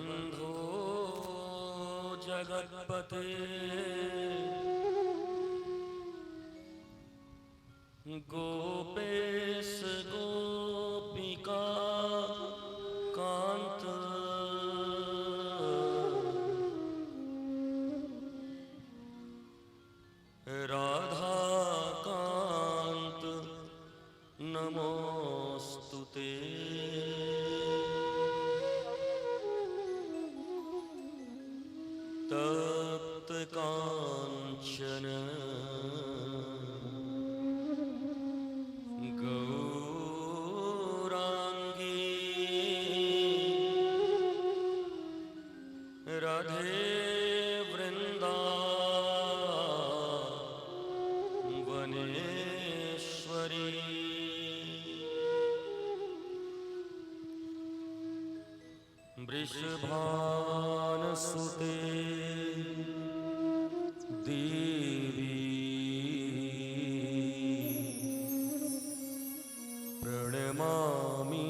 बंधो जगत्पते गोपेश गोपिका कांत राधा कांत नमोस्तुते। तप्त कांचन गौरांगी राधे वृंदावनेश्वरी वृषभानुसुते देवी प्रणमामि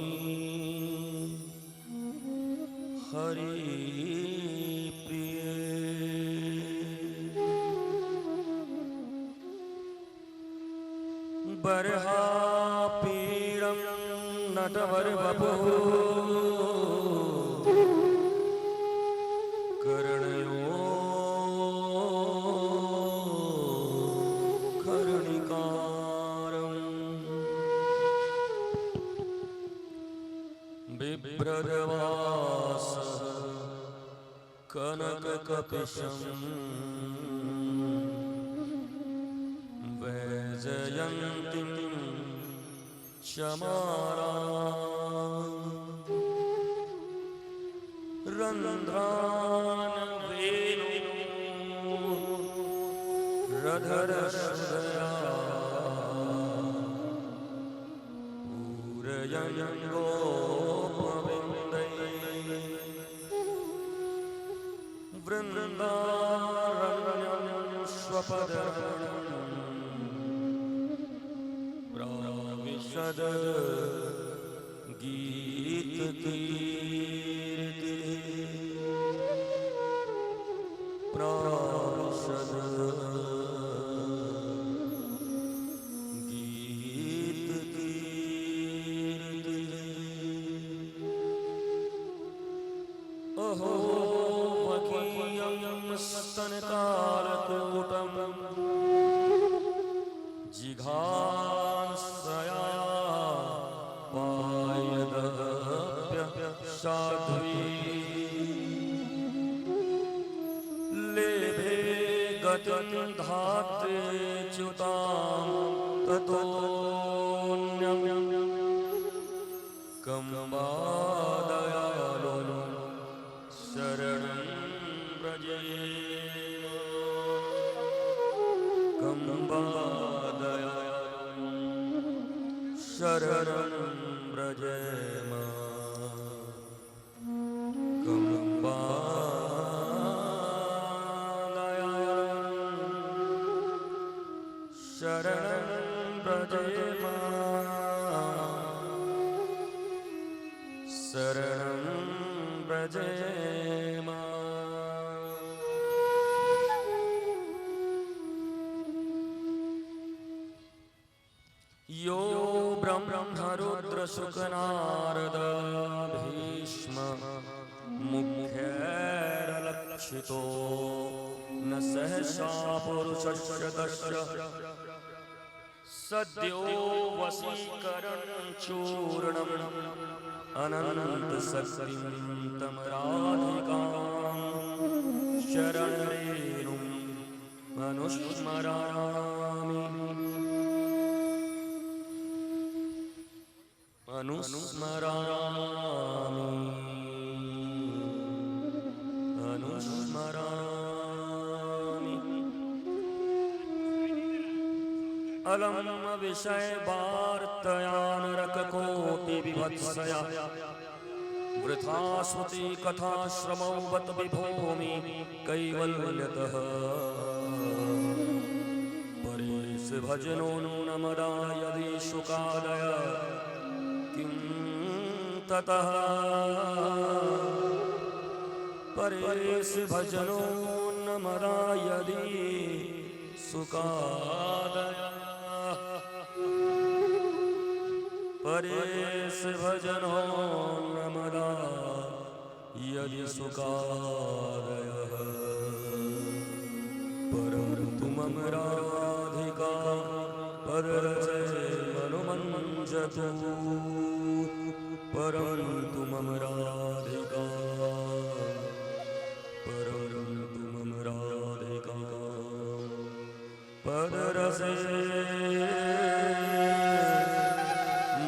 हरिप्रिये। बर्हापीडं नटवरवपु कर्णयो कर्णिकारम् बिभ्रदवासः कनककपिशम् वैजयन्तीं चमाराम् रन्ध्रान् वेणुरधरशया पूरयन् गोपविन्दैः वृन्दारण्यं स्वपदम् प्राविशद गीतकीर्ति प्राविशद गीतकीर्ति। अहो वकीयं स्तनकालकूटं जिघांसया पायदप्यसाध्वी लेभे गतिं धात्रे च्युतां ततोऽन्यं कं वा दयालो शरणं व्रजेम कं वा दयालो शरणं व्रजेम कं वा शरणं व्रजेम शरणं व्रजेम। यो ब्रह्मरुद्रशुकनारद भीष्म मुख्यैरलक्षितो न सहसा पुरुषस्य दर्श सद्यो वशीकरणं चूर्णम् अनन्तशक्तिं तं राधिकां शरणरेणुं अनुस्मरामि अनुस्मरामि अनुस्मरामि। अलम विषय वार्तया नरककोटिविभत्सया वृथा स्मृति कथा श्रमौ बत विभूमि कैवल्यतः परेश भजनो नमदा यदि शुकादय किं ततः परेश भजनो न मदा यदि सुखादया परेश भजनो न मदा यदि सुखादयः परन्तु मम राधिका पररसे मनुमञ्जतु परन्तु मम राधिका परन्तु मम राधिका पररसे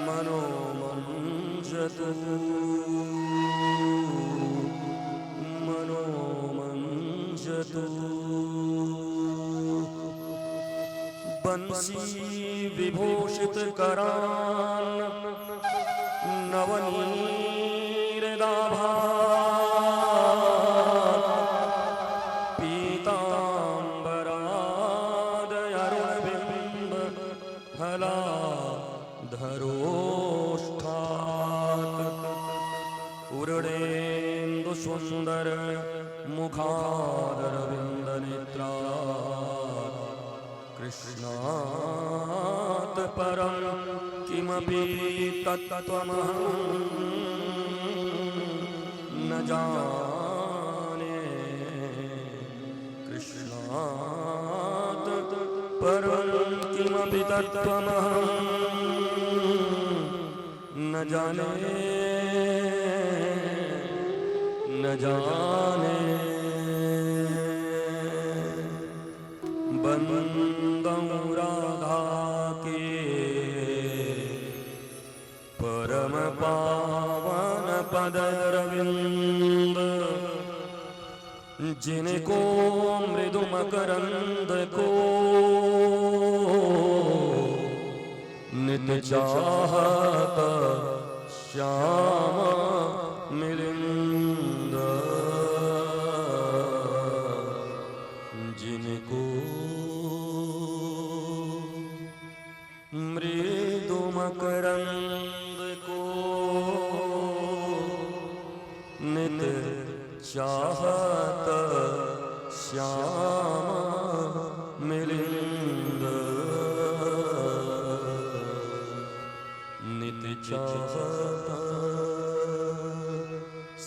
मनोमञ्जतु मनोमञ्जतु बंसी विभूषित करान् नवनीरदाभा पीताम्बरादयरुणबिम्ब फलाधरोष्ठात् उरुडेन्दु सुन्दर मुखारविन्दनेत्रा कृष्णात् परं किमपि तत्त्वमहं न जाने कृष्णात् परं किमपि तत्त्वमहं न जाने न जाने बंदं राधा के परम पावन पदरविंद जिनको मृदु मकरंद को नित्य चाहत श्याम मिलिंद जिनको मृदु मकरंद को नित चाहत श्याम मिलिंद नित चाहत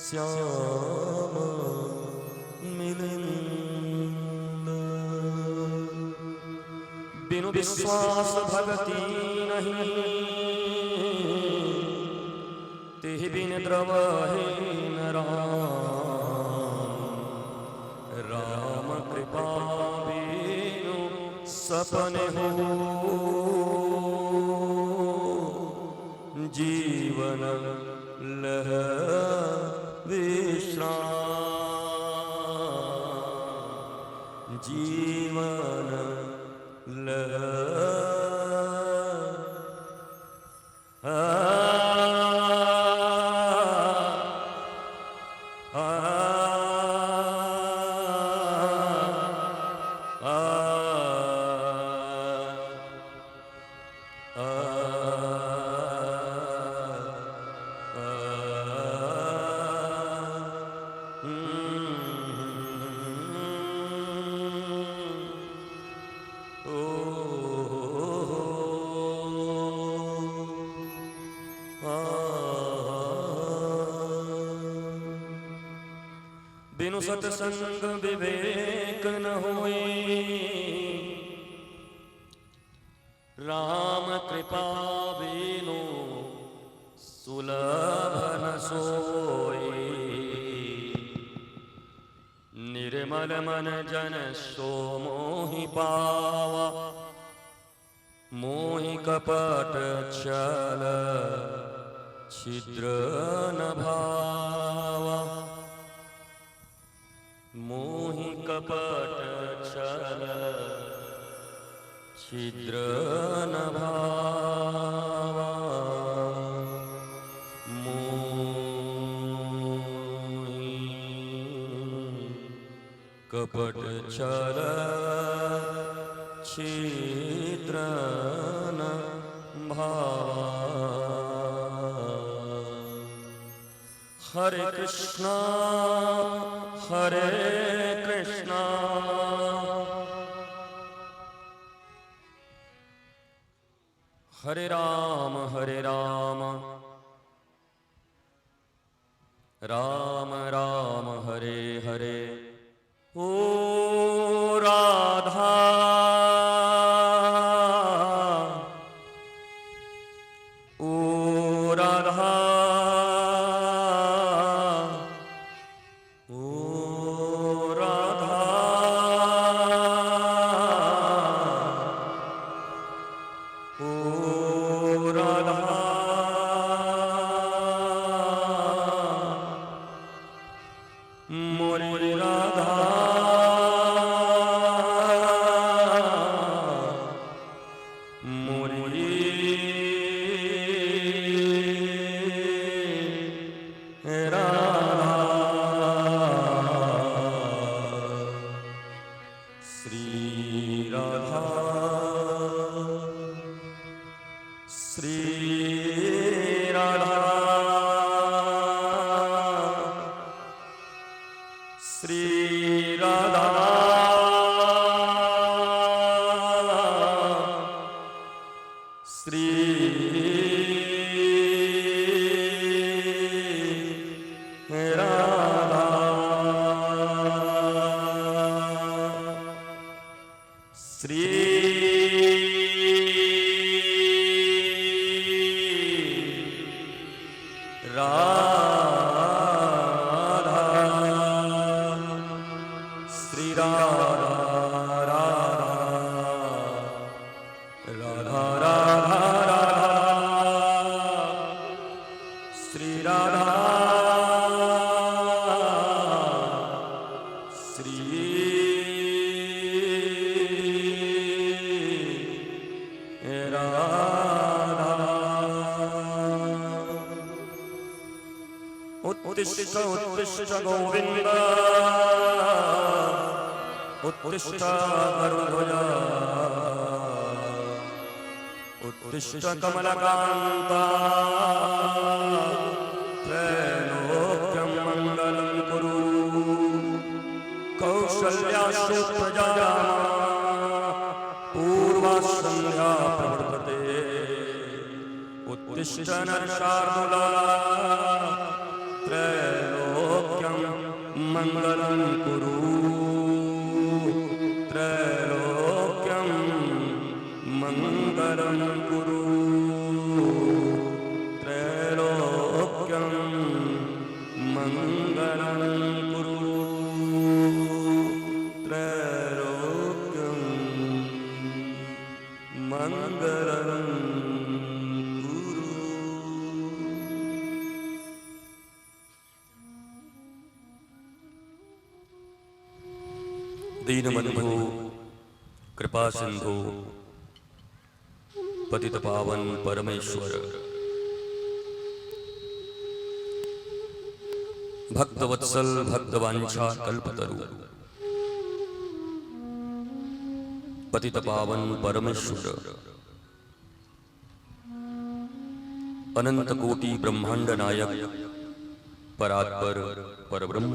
श्याम मिलिंद बिनु विश्वास भगति नहीं तेहि बिन द्रवहि न राम कृपा बिनु सपन हो जीवन लह विश्राम जीवन लह बिनु सत्संग विवेक न होए राम कृपा बिनु सुलभ न सोए निर्मल मन जन सो मोहि पावा मोहि कपट छल छिद्र न भावा मोहि कपट छल छिद्र न भावा मोहि कपट छल छिद्र न भावा। हरे कृष्णा हरे कृष्णा हरे राम राम राम हरे हरे। ओ राधा ओ राधा ओ राधा ओ राधा मोरी राधा मोरी राधा। श्री राधा श्री राधा श्री राधा श्री राधा श्री राधा श्री राधा राधा राधा श्री राधा श्री राधा। उत्तिष्ठ उत्तिष्ठ गोविंद उत्तिष्ठ गरुड़ध्वज उत्तिष्ठ कमलकांता त्रैलोक्यं मंगलं कुरु। कौसल्यासु प्रजा पूर्वा संध्या प्रवर्तते उत्तिष्ठ नरशार्दूला त्रैलोक्यं मंगलं कुरु त्रैलोक्यं मंगलं कुरु त्रैलोक्यं मंगलं कुरु त्रैलोक्यं मंगलं कुरु। दीनबंधु कृपा सिंधु पतित पावन परमेश्वर भक्तवत्सल भक्तवांछा कल्पतरु पतित पावन परमेश्वर अनंत कोटि ब्रह्मांड नायक परात्पर परब्रह्म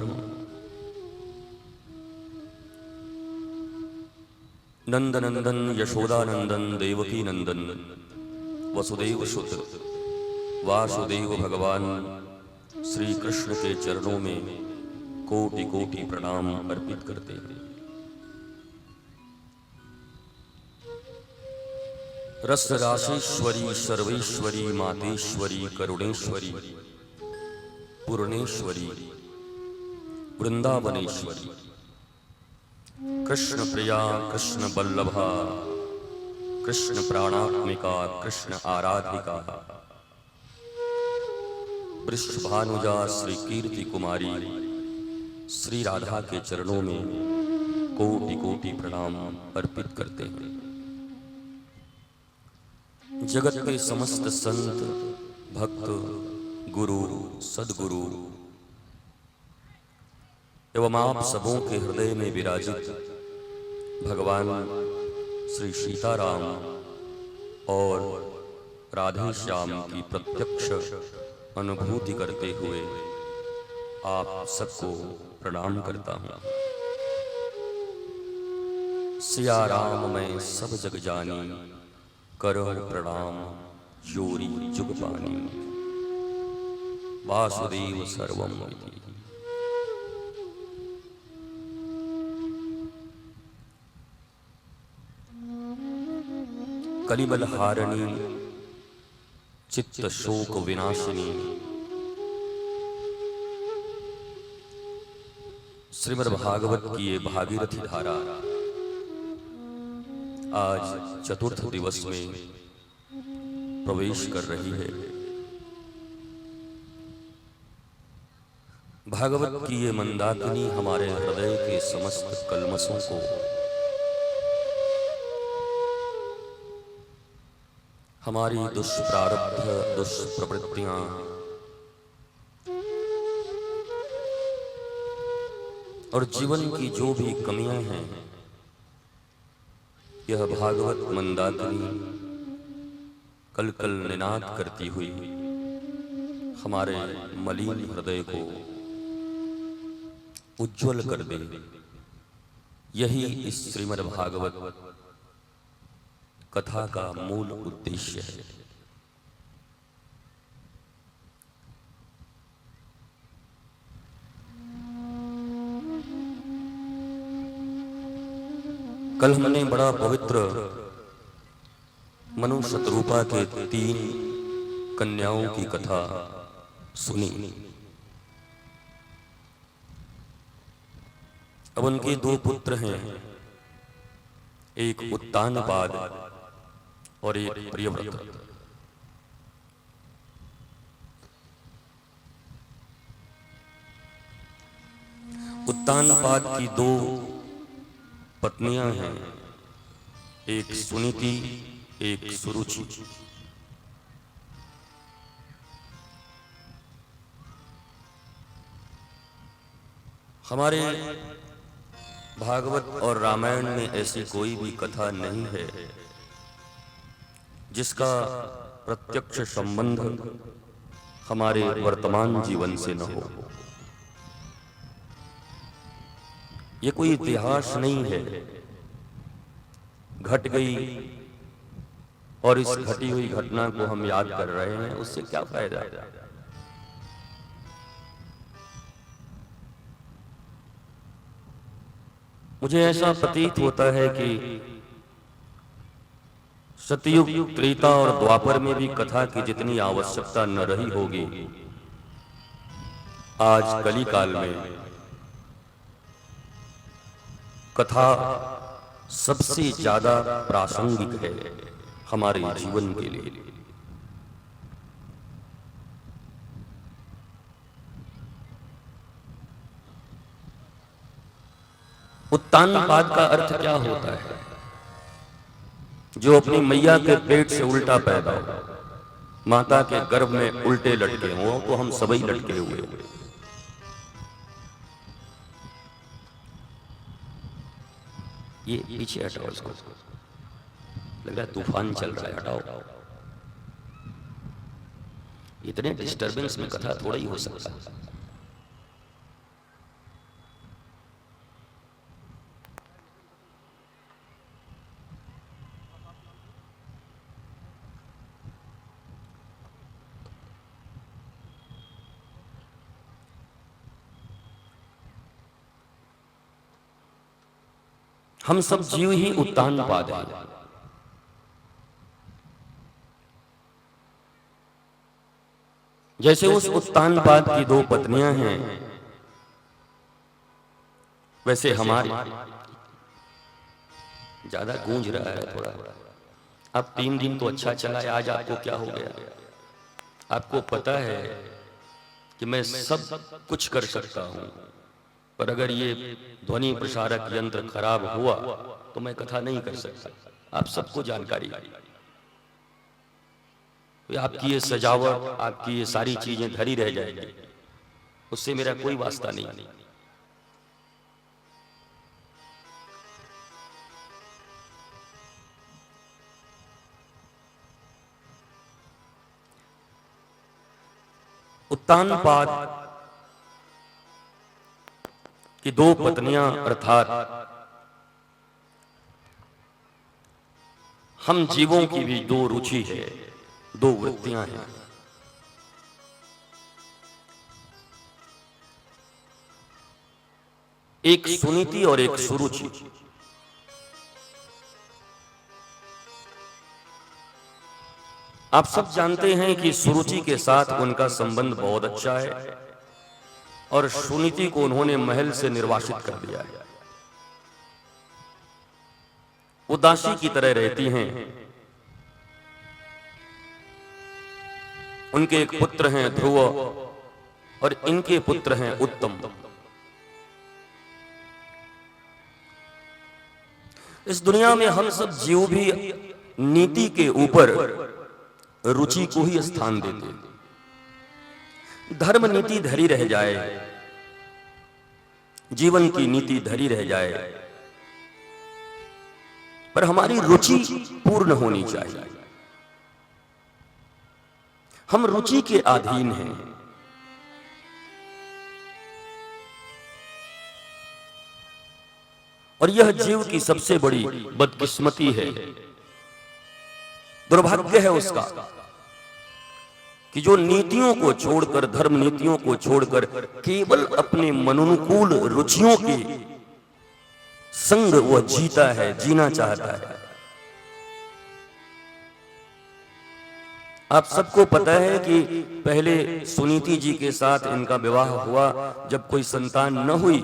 नंदनंदन यशोदानंदन देवकी नंदन वसुदेव सुत वासुदेव भगवान श्री कृष्ण के चरणों में कोटि कोटि प्रणाम अर्पित करते हैं। रस राशेश्वरी सर्वेश्वरी मातेश्वरी करुणेश्वरी पूर्णेश्वरी वृंदावनेश्वरी कृष्ण प्रिया कृष्ण बल्लभा कृष्ण प्राणात्मिका कृष्ण आराधिका वृषभानुजा श्री कीर्ति कुमारी श्री राधा के चरणों में कोटि कोटि प्रणाम अर्पित करते हैं। जगत के समस्त संत भक्त गुरु सद्गुरु एवं आप सबों के हृदय में विराजित भगवान श्री सीताराम और राधे श्याम की प्रत्यक्ष अनुभूति करते हुए आप सबको प्रणाम करता हूँ। सिया राम मैं सब जग जानी, करो प्रणाम जोरी जुग पानी। वासुदेव सर्वम इति। कलिबल हारिणी चित्त शोक विनाशिनी, श्रीमद् भागवत की ये भागीरथी धारा आज चतुर्थ दिवस में प्रवेश कर रही है। भागवत की ये मंदाकिनी हमारे हृदय के समस्त कल्मशों को हमारी दुष्प्रारब्ध दुष्प्रवृत्तियां और जीवन की जो भी कमियां हैं, यह भागवत मंदाकिनी कल कल निनाद करती हुई हमारे मलिन हृदय को उज्ज्वल कर दे। यही इस श्रीमद् भागवत कथा का मूल उद्देश्य है। कल हमने बड़ा पवित्र मनु शतरूपा के 3 कन्याओं की कथा सुनी। अब उनके 2 पुत्र हैं, एक उत्तानपाद और एक प्रियव्रत। उत्तानपाद की 2 पत्नियां हैं, एक सुनीति एक सुरुचि। हमारे भागवत और रामायण में ऐसी कोई भी कथा नहीं है जिसका प्रत्यक्ष संबंध हमारे वर्तमान जीवन से न हो। ये कोई इतिहास नहीं है, घट गई और इस घटी हुई घटना को हम याद कर रहे हैं, उससे क्या फायदा। मुझे ऐसा प्रतीत होता है कि सतयुग त्रेता और द्वापर में भी कथा की जितनी आवश्यकता न रही होगी, आज कली काल में कथा सबसे ज्यादा प्रासंगिक है हमारे जीवन के लिए। उत्तानपाद का अर्थ क्या होता है? जो अपनी मैया के पेट से उल्टा पैदा हो, माता के गर्भ में उल्टे लटके हों, तो हम सभी लटके हुए। ये पीछे हटाओ, इसको लग रहा है तूफान चल रहा है, हटाओ। इतने डिस्टरबेंस में कथा थोड़ा ही हो सकता है। हम सब जीव ही उत्तानपाद हैं। जैसे उस उत्तानपाद की 2 पत्नियां हैं, वैसे हमारी ज्यादा गूंज रहा है थोड़ा। अब 3 दिन तो अच्छा चला है, आज आपको क्या हो गया? आपको पता है कि मैं सब कुछ कर सकता हूं, पर अगर ये ध्वनि प्रसारक यंत्र खराब हुआ तो मैं कथा नहीं कर सकता। आप सबको जानकारी है। तो आपकी ये सजावट, आपकी ये सारी चीजें धरी रह जाएगी, उससे मेरा कोई वास्ता नहीं। उत्तानपाद कि दो पत्नियां अर्थात हम जीवों की भी दो रुचि है, दो वृत्तियां हैं। एक सुनीति और एक सुरुचि। आप सब जानते हैं कि सुरुचि के साथ उनका संबंध बहुत अच्छा है और सुनीति को उन्होंने महल से निर्वासित कर दिया है। वो दासी की तरह रहती हैं। उनके एक पुत्र हैं ध्रुव और इनके पुत्र हैं उत्तम। इस दुनिया में हम सब जीव भी नीति के ऊपर रुचि को ही स्थान देते। धर्म नीति धरी रह जाए, जीवन की नीति धरी रह जाए, पर हमारी रुचि पूर्ण होनी चाहिए। हम रुचि के अधीन हैं। और यह जीव की सबसे बड़ी बदकिस्मती है, दुर्भाग्य है उसका कि जो नीतियों को छोड़कर, धर्म नीतियों को छोड़कर केवल अपने मनोनुकूल रुचियों के संग वह जीता है, जीना चाहता है। आप सबको पता है कि पहले सुनीति जी के साथ इनका विवाह हुआ। जब कोई संतान न हुई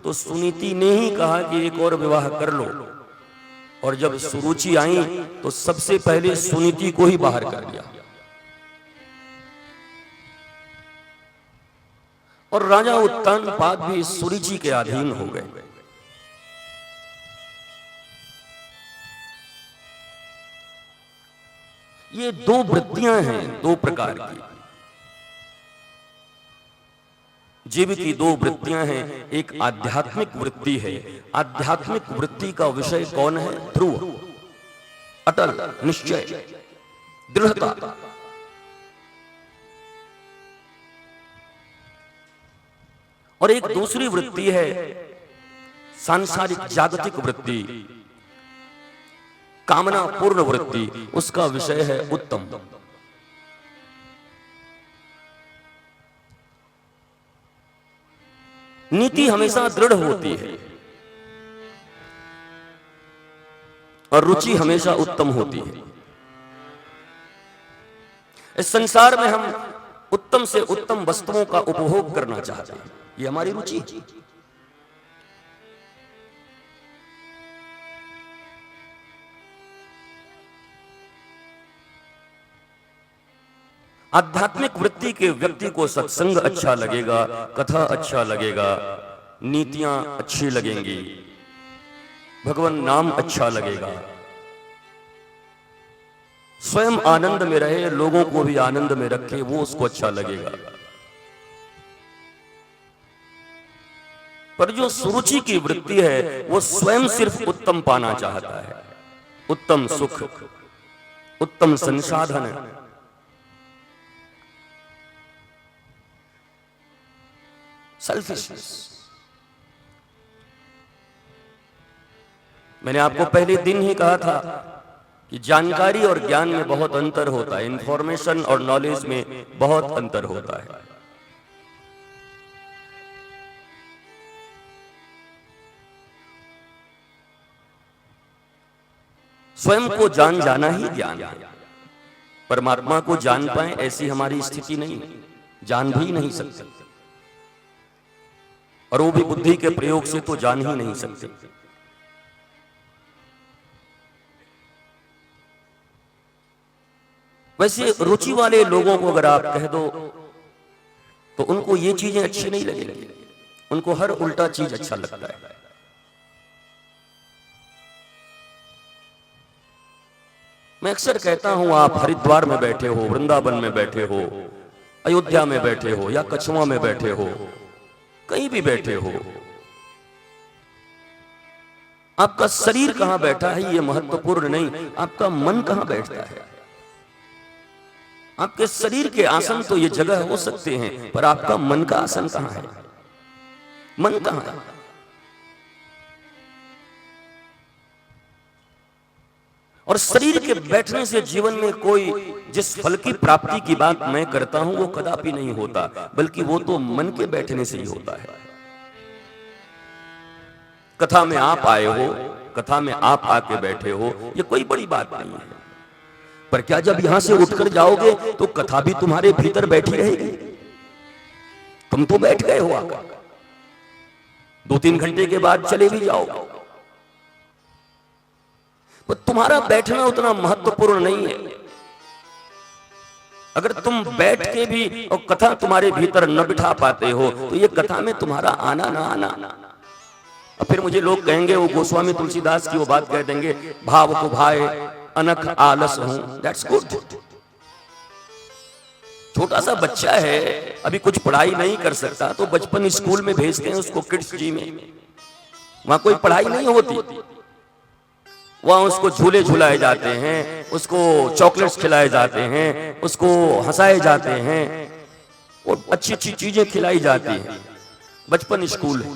तो सुनीति ने ही कहा कि एक और विवाह कर लो, और जब सुरुचि आई तो सबसे पहले सुनीति को ही बाहर कर दिया। और राजा उत्तानपाद भी सुरुचि के अधीन हो गए। ये दो वृत्तियां हैं, दो प्रकार की जीव की दो वृत्तियां हैं। एक आध्यात्मिक वृत्ति है। आध्यात्मिक वृत्ति का विषय कौन है? ध्रुव, अटल निश्चय, दृढ़ता। और एक दूसरी वृत्ति है सांसारिक जागतिक वृत्ति, कामना पूर्ण वृत्ति। उसका विषय है उत्तम। नीति हमेशा दृढ़ होती है और रुचि हमेशा उत्तम होती है। इस संसार में हम उत्तम से उत्तम वस्तुओं का उपभोग करना चाहते हैं, ये हमारी रुचि है। आध्यात्मिक वृत्ति के व्यक्ति को सत्संग अच्छा लगेगा, कथा अच्छा लगेगा, नीतियां अच्छी लगेंगी, भगवान नाम अच्छा लगेगा। स्वयं आनंद में रहे, लोगों को भी आनंद में रखे, वो उसको अच्छा लगेगा। पर जो सुरुचि की वृत्ति है वो स्वयं सिर्फ उत्तम पाना चाहता है, उत्तम सुख, उत्तम संसाधन। सेल्फिशनेस। मैंने आपको पहले दिन ही कहा था कि जानकारी और ज्ञान में बहुत अंतर होता है, इंफॉर्मेशन और नॉलेज में बहुत अंतर होता है। स्वयं को जान जाना ही ज्ञान है। परमात्मा को जान पाए ऐसी हमारी स्थिति नहीं, जान भी नहीं सकते, और वो भी बुद्धि के प्रयोग से तो जान ही नहीं सकते। वैसे रुचि वाले लोगों को अगर आप कह दो तो उनको ये चीजें अच्छी नहीं लगेंगी, उनको हर उल्टा चीज अच्छा लगता है। मैं अक्सर कहता हूं, आप हरिद्वार में बैठे हो, वृंदावन में बैठे हो, अयोध्या में बैठे हो या कछुआ में बैठे हो, कहीं भी बैठे हो, आपका शरीर कहां बैठा है ये महत्वपूर्ण नहीं, आपका मन कहां बैठता है। आपके शरीर के आसन तो ये जगह हो सकते हैं, पर आपका मन का आसन कहां है? मन कहां है? और शरीर के बैठने से जीवन में कोई जिस फल की प्राप्ति की बात मैं करता हूं वो कदापि नहीं होता, बल्कि वो तो मन के बैठने से ही होता है। कथा में आप आए हो, कथा में आप आके बैठे हो, ये कोई बड़ी बात नहीं है। पर क्या जब यहां से उठकर जाओगे तो कथा भी तुम्हारे भीतर बैठी रहेगी? तुम तो बैठ गए हो आकर, 2-3 घंटे के बाद चले भी जाओ, पर तुम्हारा बैठना उतना महत्वपूर्ण नहीं है। अगर तुम बैठ के भी और कथा तुम्हारे भीतर न बिठा पाते हो तो ये कथा में तुम्हारा आना ना आना। और फिर मुझे लोग कहेंगे, वो गोस्वामी तुलसीदास की वो बात कह देंगे, भाव को भाए अनख आलस हूं। That's good. छोटा सा बच्चा है, अभी कुछ पढ़ाई नहीं कर सकता, तो बचपन स्कूल में भेजते हैं उसको, किड्स जी में। वहां कोई पढ़ाई नहीं होती, वहां उसको झूले झुलाए जाते हैं, उसको चॉकलेट्स खिलाए जाते हैं, उसको हंसाए जाते हैं और अच्छी अच्छी चीजें खिलाई जाती हैं। बचपन स्कूल है।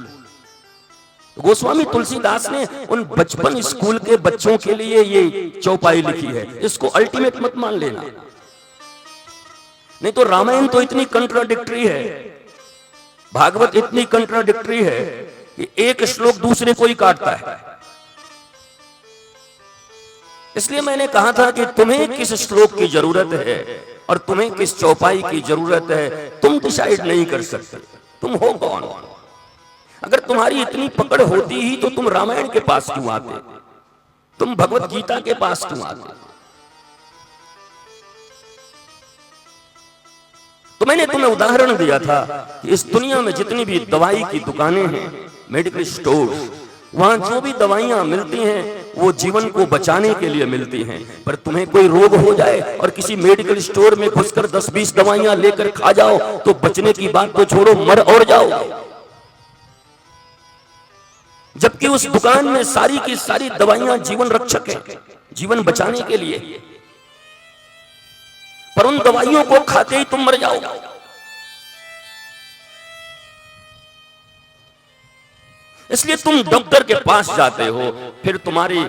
गोस्वामी तुलसीदास ने उन बचपन स्कूल के बच्चों के लिए ये चौपाई लिखी है। इसको अल्टीमेट मत मान लेना, नहीं तो रामायण तो इतनी कंट्राडिक्टरी है, भागवत इतनी कंट्राडिक्टरी है कि एक श्लोक दूसरे को ही काटता है। इसलिए मैंने कहा था कि तुम्हें किस श्लोक की जरूरत है और तुम्हें किस चौपाई की जरूरत है, तुम डिसाइड नहीं कर सकते। तुम हो कौन? अगर तुम्हारी इतनी पकड़ होती ही तो तुम रामायण के पास क्यों आते? तुम भगवत गीता के पास क्यों आते? तो मैंने तुम्हें उदाहरण दिया था कि इस दुनिया में जितनी भी दवाई की दुकानें हैं, मेडिकल स्टोर्स, वहां जो भी दवाइयां मिलती हैं वो जीवन को बचाने के लिए मिलती हैं। पर तुम्हें कोई रोग हो जाए और किसी मेडिकल स्टोर में घुसकर 10-20 दवाइयां लेकर खा जाओ तो बचने की बात तो छोड़ो, मर और जाओ। जबकि उस दुकान में सारी की सारी दवाइयां जीवन रक्षक हैं, जीवन बचाने के लिए, पर उन दवाइयों को खाते ही तुम मर जाओगे। इसलिए तुम डॉक्टर के पास जाते हो, फिर तुम्हारी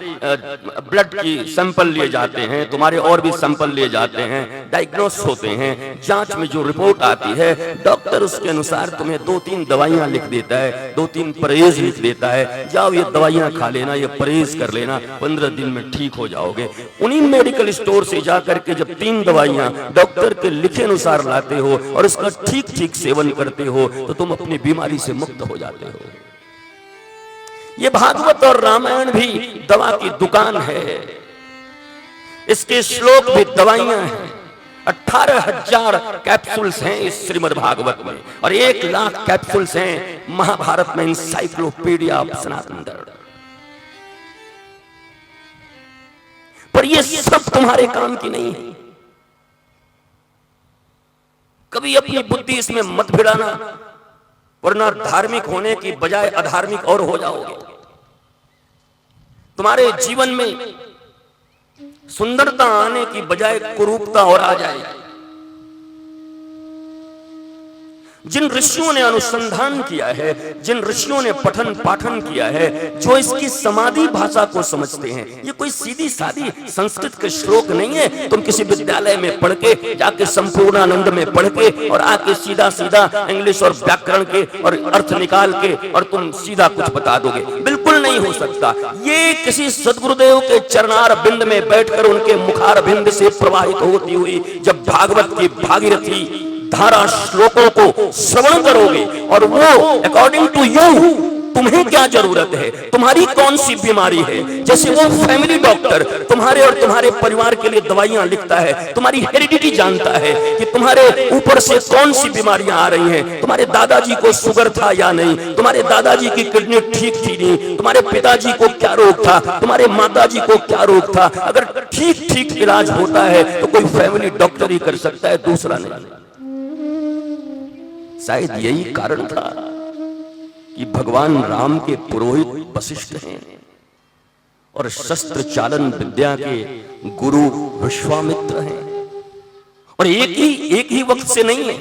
ब्लड की सैंपल लिए जाते हैं, तुम्हारे और भी सैंपल लिए जाते हैं, डायग्नोस होते हैं, जांच में जो रिपोर्ट आती है डॉक्टर उसके अनुसार तुम्हें 2-3 दवाइयां लिख देता है, 2-3 परहेज लिख देता है, जाओ ये दवाइयां खा लेना, ये परहेज कर लेना, 15 दिन में ठीक हो जाओगे। उन्हीं मेडिकल स्टोर से जाकर के जब 3 दवाइयां डॉक्टर के लिखे अनुसार लाते हो और उसका ठीक ठीक सेवन करते हो तो तुम अपनी बीमारी से मुक्त हो जाते हो। ये भागवत और रामायण भी दवा की दुकान है, इसके श्लोक भी दवाइयां हैं। 18,000 कैप्सूल्स हैं इस श्रीमद् भागवत में और 1 लाख कैप्सूल्स हैं महाभारत में, एनसाइक्लोपीडिया ऑफ सनातन धर्म। पर ये सब तुम्हारे काम की नहीं है। कभी अपनी बुद्धि इसमें मत भिड़ाना, वरना धार्मिक होने की बजाय अधार्मिक और हो जाओगे। तुम्हारे जीवन में सुंदरता आने की बजाय कुरूपता और आ जाएगी। जिन ऋषियों ने अनुसंधान किया है, जिन ऋषियों ने पठन पाठन किया है, जो इसकी समाधि भाषा को समझते हैं, ये कोई सीधी सादी संस्कृत के श्लोक नहीं है। तुम किसी विद्यालय में पढ़ के जाके संपूर्णानंद में पढ़ के और आके सीधा सीधा इंग्लिश और व्याकरण के और अर्थ निकाल के और तुम सीधा कुछ बता दोगे, बिल्कुल नहीं हो सकता। ये किसी सदगुरुदेव के चरणार बिंद में बैठकर उनके मुखार बिंद से प्रवाहित होती हुई जब भागवत की भागीरथी धारा श्लोकों को श्रवण करोगे और वो अकॉर्डिंग टू यू, तुम्हें क्या जरूरत है, तुम्हारी कौन सी बीमारी है, जैसे वो फैमिली डॉक्टर तुम्हारे और तुम्हारे परिवार के लिए दवाइयां लिखता है, तुम्हारी हेरिडिटी जानता है कि तुम्हारे ऊपर से कौन सी बीमारियां आ रही हैं, तुम्हारे दादाजी को शुगर था या नहीं, तुम्हारे दादाजी की किडनी ठीक थी नहीं, तुम्हारे पिताजी को क्या रोग था, तुम्हारे माताजी को क्या रोग था। अगर ठीक ठीक इलाज होता है तो कोई फैमिली डॉक्टर ही कर सकता है, दूसरा नहीं। शायद यही कारण था कि भगवान राम के पुरोहित वशिष्ठ हैं और शस्त्र चालन विद्या के गुरु विश्वामित्र हैं, और एक ही वक्त से नहीं है,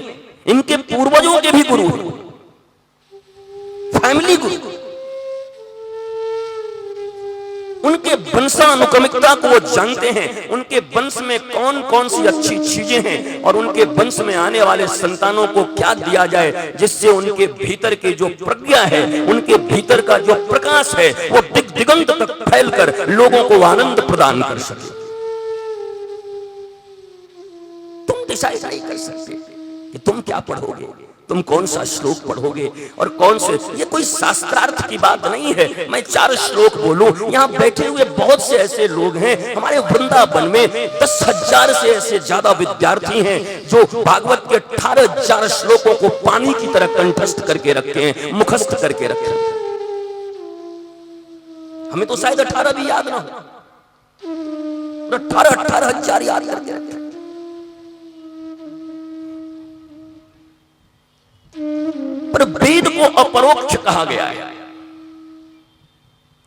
इनके पूर्वजों के भी गुरु हैं, फैमिली गुरु। उनके वंशानुक्रमिकता को वो जानते हैं, उनके वंश में कौन कौन सी अच्छी चीजें हैं और उनके वंश में आने वाले संतानों को क्या दिया जाए जिससे उनके भीतर की जो प्रज्ञा है, उनके भीतर का जो प्रकाश है वो दिगंत तक फैलकर लोगों को आनंद प्रदान कर सके। तुम डिसाइड नहीं कर सकते कि तुम क्या पढ़ोगे, तुम कौन सा श्लोक पढ़ोगे और कौन से, ये कोई शास्त्रार्थ की बात नहीं है। मैं 4 श्लोक बोलूं, यहाँ बैठे हुए बहुत से ऐसे लोग हैं, हमारे वृंदावन में 10,000 से ऐसे ज्यादा विद्यार्थी हैं जो भागवत के 18,000 श्लोकों को पानी की तरह कंठस्थ करके रखे हैं, मुखस्थ करके रखे हैं। हमें तो शायद 18 भी याद ना हो, 18,000 याद करके रखे। पर वेद को अपरोक्ष कहा गया है।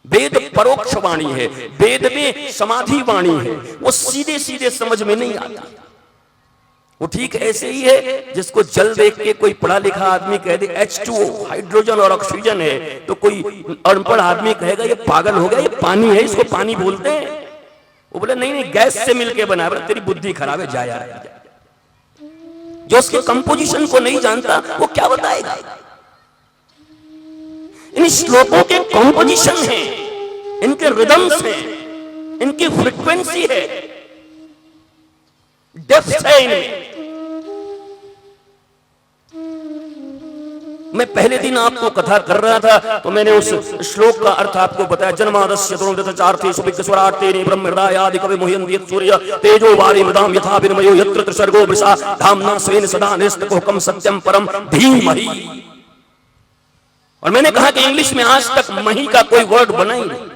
वेद परोक्ष वाणी है, वेद में समाधि वाणी है, वो सीधे सीधे समझ में नहीं आता। वो ठीक ऐसे ही है जिसको जल देख के कोई पढ़ा लिखा आदमी कह दे H2O हाइड्रोजन और ऑक्सीजन है, तो कोई अनपढ़ आदमी कहेगा ये पागल हो गया, ये पानी है, इसको पानी बोलते हैं। वो बोले नहीं नहीं, गैस से मिलके बना है, तेरी बुद्धि खराब है, जाया। जो उसके कंपोजिशन को नहीं जानता वो क्या बताएगा। इन श्लोकों के कंपोजिशन है, इनके रिदम्स हैं, इनकी फ्रीक्वेंसी है, डेप्थ है इनमें। मैं पहले दिन आपको कथा कर रहा था तो मैंने उस श्लोक का अर्थ आपको बताया। जन्मादस्य तरुणचार्थेषु विघ्नस्वरार्तेनि ब्रह्महृदयादि कवि मुह्यन्ति यत् सूर्य तेजो वारि मृदाम यथा विनिमयो यत्र त्रिसर्गो वृषा धाम्ना स्वेन सदा निस्तकोहकं सत्यं परम धीमहि। और मैंने कहा कि इंग्लिश में आज तक मही का कोई वर्ड बना ही नहीं,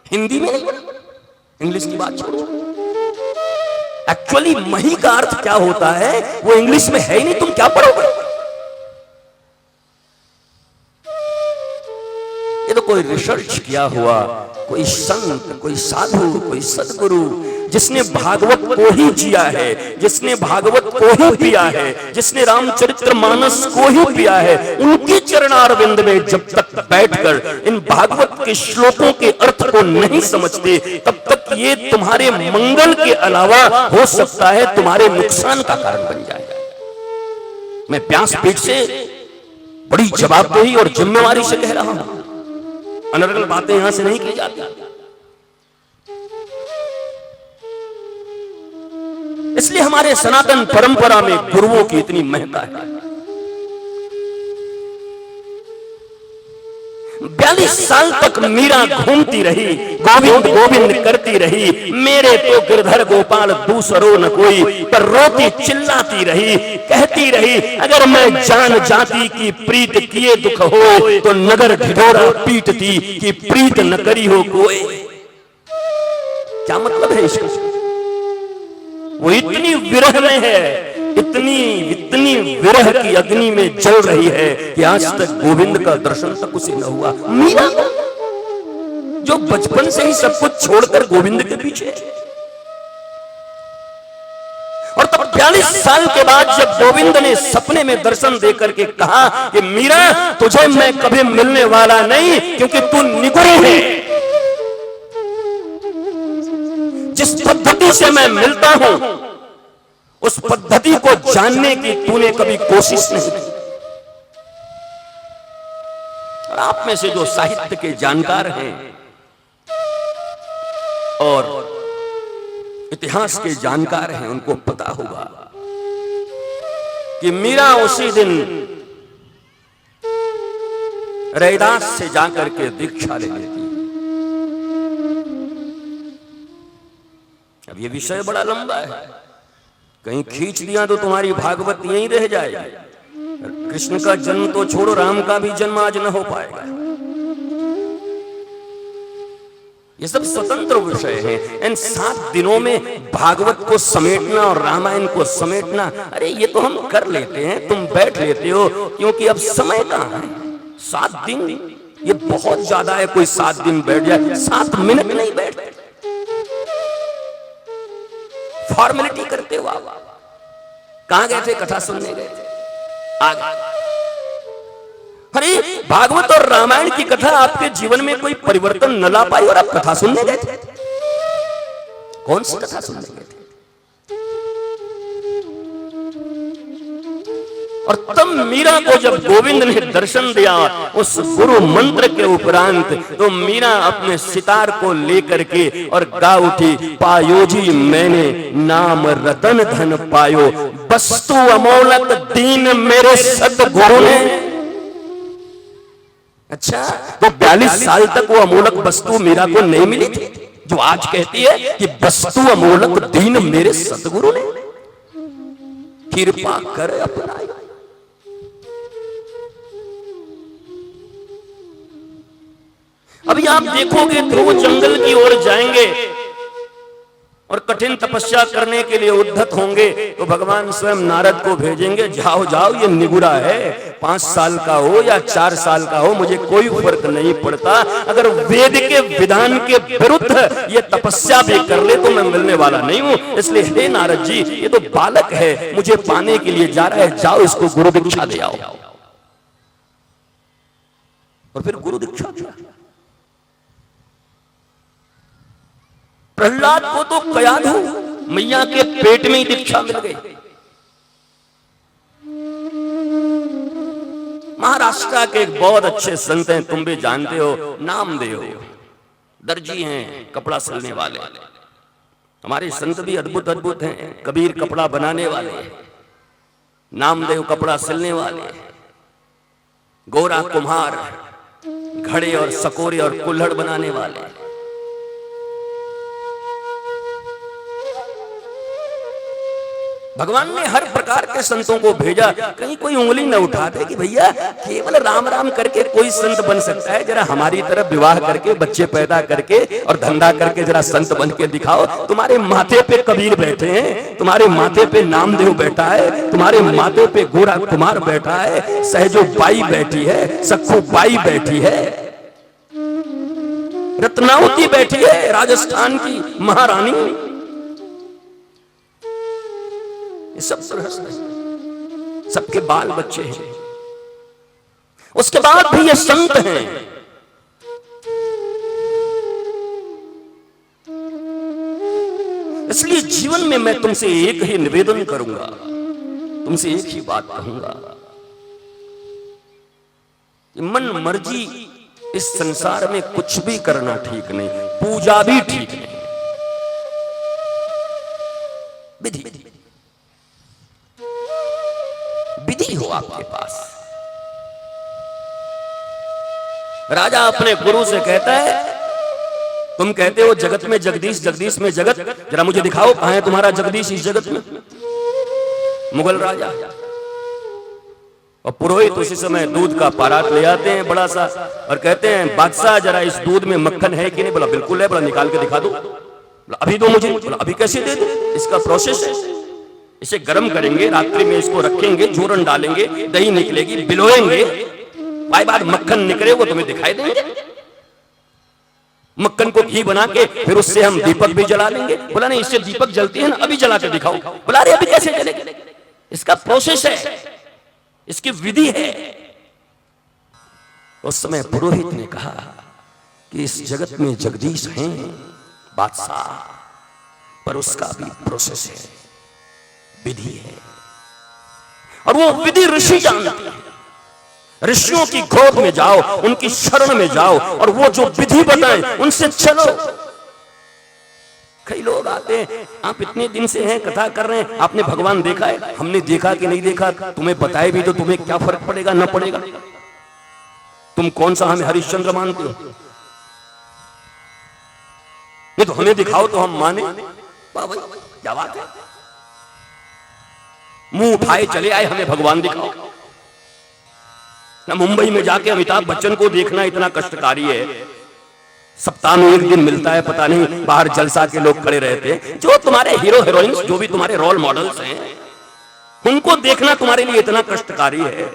हिंदी में नहीं बना। इंग्लिश की बात छोड़ो, एक्चुअली मही का अर्थ क्या होता है वो इंग्लिश में है ही नहीं, तुम क्या पढ़ोगे। ये तो कोई रिसर्च किया हुआ, कोई संत, कोई साधु, कोई सदगुरु जिसने भागवत को ही जिया है, जिसने भागवत को ही पिया है, जिसने रामचरितमानस को ही पिया है, उनके चरणारविंद में जब तक बैठकर इन भागवत के श्लोकों के अर्थ को नहीं समझते तब तक ये तुम्हारे मंगल के अलावा हो सकता है तुम्हारे नुकसान का कारण बन जाएगा। मैं व्यासपीठ से बड़ी जवाबदेही और जिम्मेवारी से कह रहा हूं, अनर्गल बातें यहां से नहीं की जाती। इसलिए हमारे सनातन परंपरा में गुरुओं की इतनी महत्ता है। 42 साल तक मीरा घूमती रही, गोविंद गोविंद करती रही, मेरे तो गिरधर गोपाल दूसरो न कोई, पर रोती चिल्लाती रही, कहती रही अगर मैं जान जाती की प्रीत किए दुख हो तो नगर ढिढोरा पीटती कि प्रीत न करी हो कोई। क्या मतलब है इसका? वो इतनी विरह में है, इतनी विरह की अग्नि में जल रही है कि आज तक गोविंद का दर्शन तक उसे न हुआ। मीरा जो बचपन से ही सब कुछ छोड़कर गोविंद के पीछे, और तब 42 साल के बाद जब गोविंद ने सपने में दर्शन देकर के कहा कि मीरा तुझे मैं कभी मिलने वाला नहीं क्योंकि तू निगुरी है, जिस पद्धति से मैं मिलता हूं उस पद्धति को जानने की तूने कभी कोशिश नहीं की। और आप में से जो साहित्य के जानकार हैं और इतिहास के जानकार हैं उनको पता होगा कि मीरा उसी दिन रैदास से जाकर के दीक्षा ले लेती। अब ये विषय बड़ा लंबा है, कहीं खींच दिया तो तुम्हारी भागवत यहीं रह जाएगी। कृष्ण का जन्म तो छोड़ो, राम का भी जन्म आज न हो पाएगा। ये सब स्वतंत्र विषय हैं। इन 7 दिनों में भागवत को समेटना और रामायण को समेटना, अरे ये तो हम कर लेते हैं, तुम बैठ लेते हो, क्योंकि अब समय कहां है। 7 दिन ये बहुत ज्यादा है, कोई 7 दिन बैठ जाए, 7 मिनट नहीं बैठते। फॉर्मेलिटी करते हो आप। कहां गए थे? कथा सुनने गए थे, आ गए। अरे भागवत और रामायण की कथा आपके जीवन में कोई परिवर्तन न ला पाई और आप कथा सुनने गए थे। कौन सी कथा सुनने गए थे? और तब मीरा को जब गोविंद ने दर्शन दिया उस गुरु मंत्र के उपरांत, तो मीरा अपने सितार को लेकर के और गा उठी, पायो जी मैंने नाम रतन धन पायो, वस्तु अमोलक दीन मेरे सतगुरु ने। अच्छा, तो 42 साल तक वो अमोलक वस्तु मीरा को नहीं मिली थी, जो आज कहती है कि वस्तु अमोलक दीन मेरे सतगुरु ने कृपा कर अपनाई। अभी आप देखोगे ध्रुव जंगल की ओर जाएंगे और कठिन तपस्या करने के लिए उद्धत होंगे, तो भगवान स्वयं नारद को भेजेंगे, जाओ जाओ ये निगुरा है, 5 साल का हो या 4 साल का हो, मुझे कोई फर्क नहीं पड़ता, अगर वेद के विधान के विरुद्ध ये तपस्या भी कर ले तो मैं मिलने वाला नहीं हूं। इसलिए हे नारद जी, ये तो बालक है, मुझे पाने के लिए जा रहा है, जाओ इसको गुरु दीक्षा दे आओ। और फिर गुरु दीक्षा दिया। प्रहलाद को तो कयाधु मैया के पेट में ही दीक्षा मिल गई। महाराष्ट्र के एक बहुत अच्छे संत हैं, तुम भी जानते हो, नामदेव, दर्जी हैं, कपड़ा सिलने वाले। हमारे संत भी अद्भुत अद्भुत हैं, कबीर कपड़ा बनाने वाले, नामदेव कपड़ा सिलने वाले, गोरा कुम्हार घड़े और सकोरे और कुल्हड़ बनाने वाले। भगवान ने हर प्रकार के संतों को भेजा, कहीं कोई उंगली न उठाते कि भैया केवल राम राम करके कोई संत बन सकता है, जरा हमारी तरफ विवाह करके बच्चे पैदा करके और धंधा करके जरा संत बन के दिखाओ। तुम्हारे माथे पे कबीर बैठे हैं, तुम्हारे माथे पे नामदेव बैठा है, तुम्हारे माथे पे गोरा कुमार बैठा है, सहजो बाई बैठी है, सखू बाई बैठी है, रत्नावती बैठी है, राजस्थान की महारानी। सब गृहस्थ हैं, सबके बाल बच्चे हैं, उसके बाद भी ये संत हैं। इसलिए जीवन में मैं तुमसे एक ही निवेदन करूंगा, तुमसे एक ही बात कहूंगा कि मन मर्जी इस संसार में कुछ भी करना ठीक नहीं, पूजा भी ठीक नहीं। विधि विधि हो आपके पास। राजा अपने गुरु से कहता है, तुम कहते हो जगत में जगदीश, जगदीश में जगत, जरा मुझे दिखाओ कहां है तुम्हारा जगदीश इस जगत में। मुगल राजा और पुरोहित उसी समय दूध का पारात ले आते हैं बड़ा सा और कहते हैं, बादशाह जरा इस दूध में मक्खन है कि नहीं। बोला बिल्कुल है। बोला निकाल के दिखा दो। बोला अभी दो मुझे। बोला अभी कैसे दे दो, इसका प्रोसेस है, इसे गर्म करेंगे, रात्रि में इसको रखेंगे, जोरन डालेंगे, दही निकलेगी, बिलोएंगे, बाद मक्खन निकले वो तुम्हें दिखाई देंगे। मक्खन को घी बना के फिर उससे हम दीपक भी जला लेंगे। बोला नहीं, इससे दीपक जलती है ना, अभी जला के दिखाओ। बोला अरे अभी कैसे जलेगी, इसका प्रोसेस है, इसकी विधि है। उस समय पुरोहित ने कहा कि इस जगत में जगदीश हैं बादशाह, पर उसका भी प्रोसेस है, विधि है, और वो विधि ऋषि जानते हैं। ऋषियों की गोद में जाओ, उनकी शरण में जाओ और वो जो विधि बताएं उनसे चलो। कई लोग आते हैं, आप इतने दिन से हैं कथा कर रहे हैं, आपने भगवान देखा है? हमने देखा कि नहीं देखा, तुम्हें बताए भी तो तुम्हें क्या फर्क पड़ेगा, ना पड़ेगा। तुम कौन सा हमें हरिश्चंद्र मानते हो? नहीं तो हमें दिखाओ तो हम माने। क्या बात है, मुंह उठाए चले आए, हमें भगवान दिखाओ ना। मुंबई में जाके अमिताभ बच्चन को देखना इतना कष्टकारी है, सप्ताह में एक दिन मिलता है, पता नहीं बाहर जलसा के लोग खड़े रहते हैं। जो तुम्हारे हीरो हीरोइंस, जो भी तुम्हारे रोल मॉडल्स हैं, उनको देखना तुम्हारे लिए इतना कष्टकारी है।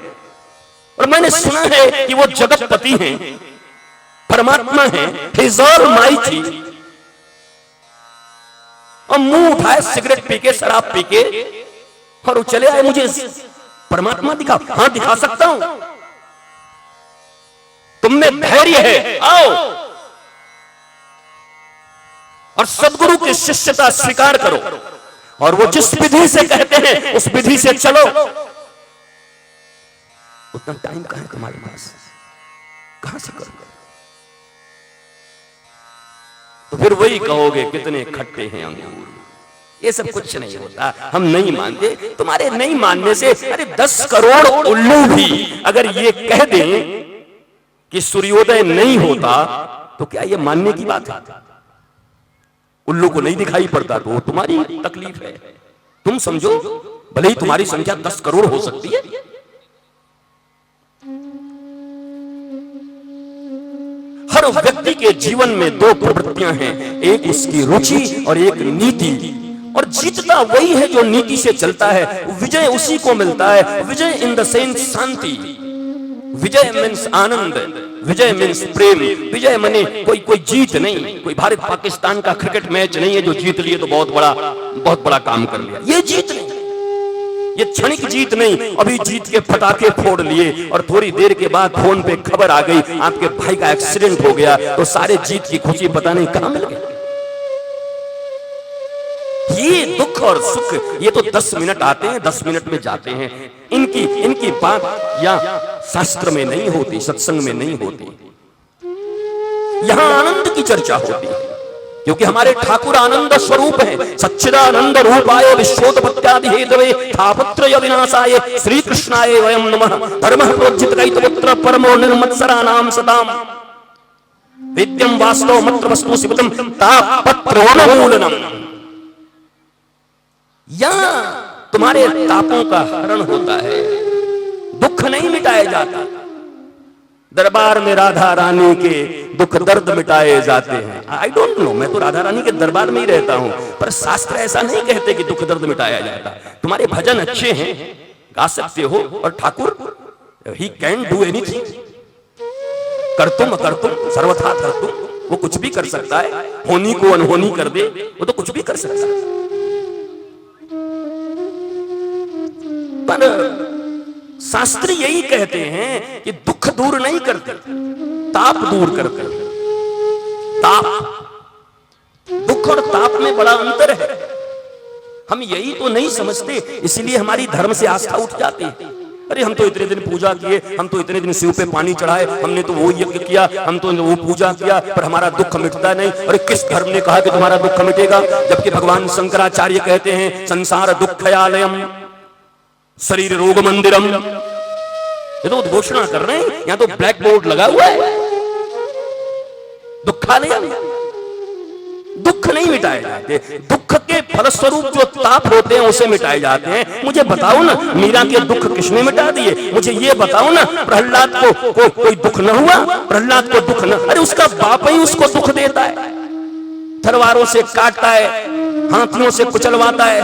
और मैंने सुना है कि वो जगतपति हैं, परमात्मा हैं, हिज ऑलमाइटी, और मुंह उठाए सिगरेट पी के, शराब पी के, और वो चले आए, मुझे परमात्मा दिखाओ। हाँ दिखा सकता हूं, तुम में धैर्य है, आओ। और सदगुरु की शिष्यता स्वीकार करो, और वो जिस विधि से कहते हैं उस विधि से चलो। उतना टाइम कहां है तुम्हारे पास, कहां से करोगे? तो फिर वही कहोगे कितने खट्टे हैं अंगूर। ये सब कुछ नहीं होता, हम नहीं मानते। तुम्हारे नहीं मानने से, अरे 10 करोड़ उल्लू भी अगर ये कह दें कि सूर्योदय नहीं होता, तो क्या ये मानने की बात है? उल्लू को नहीं दिखाई पड़ता तो तुम्हारी तकलीफ है, तुम समझो। भले ही तुम्हारी संख्या 10 करोड़ हो सकती है। हर व्यक्ति के जीवन में 2 प्रवृत्तियां हैं, एक उसकी रुचि और एक नीति। और जीतता वही है जो नीति से चलता है, विजय उसी को मिलता है। विजय इन द सेंस शांति, विजय मीन्स आनंद, विजय मीन्स प्रेम। विजय माने कोई जीत नहीं, कोई भारत पाकिस्तान का क्रिकेट मैच नहीं है जो जीत लिए तो बहुत बड़ा काम कर लिया। ये जीत नहीं, ये क्षणिक जीत नहीं। अभी जीत के पटाखे फोड़ लिए और थोड़ी देर के बाद फोन पे खबर आ गई आपके भाई का एक्सीडेंट हो गया, तो सारे जीत की खुशी पता नहीं कहां मिल गई। ये दुख और सुख ये तो 10 मिनट आते हैं, 10 मिनट में जाते हैं। इनकी बात या शास्त्र में नहीं होती, सत्संग में नहीं होती। यहां आनंद की चर्चा होती है, क्योंकि हमारे ठाकुर आनंद स्वरूप हैं। सच्चिदानंद रूपाय विश्वोत्पत्त्यादि हेतवे तापत्रय विनाशाय श्री कृष्णाय वयं नमः। धर्मः प्रोज्झितकैतपुत्र परमो निर्मत्सराणां सताम् विद्यं वास्तव मत्र वस्तु शिवतम तापत्रोन्मूलनम्। यहां तुम्हारे तापों का हरण होता है, दुख नहीं मिटाए जाता। दरबार में राधा रानी के दुख दर्द मिटाए जाते हैं। आई डोंट नो, मैं तो राधा रानी के दरबार में ही रहता हूं, पर शास्त्र ऐसा नहीं कहते कि दुख दर्द मिटाया जाता। तुम्हारे भजन अच्छे हैं, गा सकते हो, और Thakur he can do anything, कर्तुम अकर्तुम सर्वथा कर्तुम, वो कुछ भी कर सकता है। होनी को अनहोनी कर दे, वो तो कुछ भी कर सकता है। पर शास्त्र यही कहते हैं कि दुख दूर नहीं करते, ताप दूर करते। ताप, दुख और ताप में बड़ा अंतर है। हम यही तो नहीं समझते, इसलिए हमारी धर्म से आस्था उठ जाती है। अरे हम तो इतने दिन पूजा किए, हम तो इतने दिन शिव पे पानी चढ़ाए, हमने तो वो यज्ञ किया, हम तो वो पूजा किया, पर हमारा दुख मिटता नहीं। अरे किस धर्म ने कहा कि तुम्हारा दुख मिटेगा? जबकि भगवान शंकराचार्य कहते हैं संसार दुःखयालयम शरीर रोग मंदिरम। ये तो घोषणा कर रहे हैं, यहां तो ब्लैक बोर्ड लगा हुआ है, दुःखालय। दुख नहीं मिटाए जाते, दुख के फलस्वरूप जो ताप होते हैं उसे मिटाए जाते हैं। मुझे बताओ ना, मीरा के दुख किसने मिटा दिए? मुझे ये बताओ ना, प्रहलाद को कोई दुख न हुआ? प्रहलाद को दुख न, अरे उसका बाप ही उसको दुख देता है, तलवारों से काटता है, हाथियों से कुचलवाता है,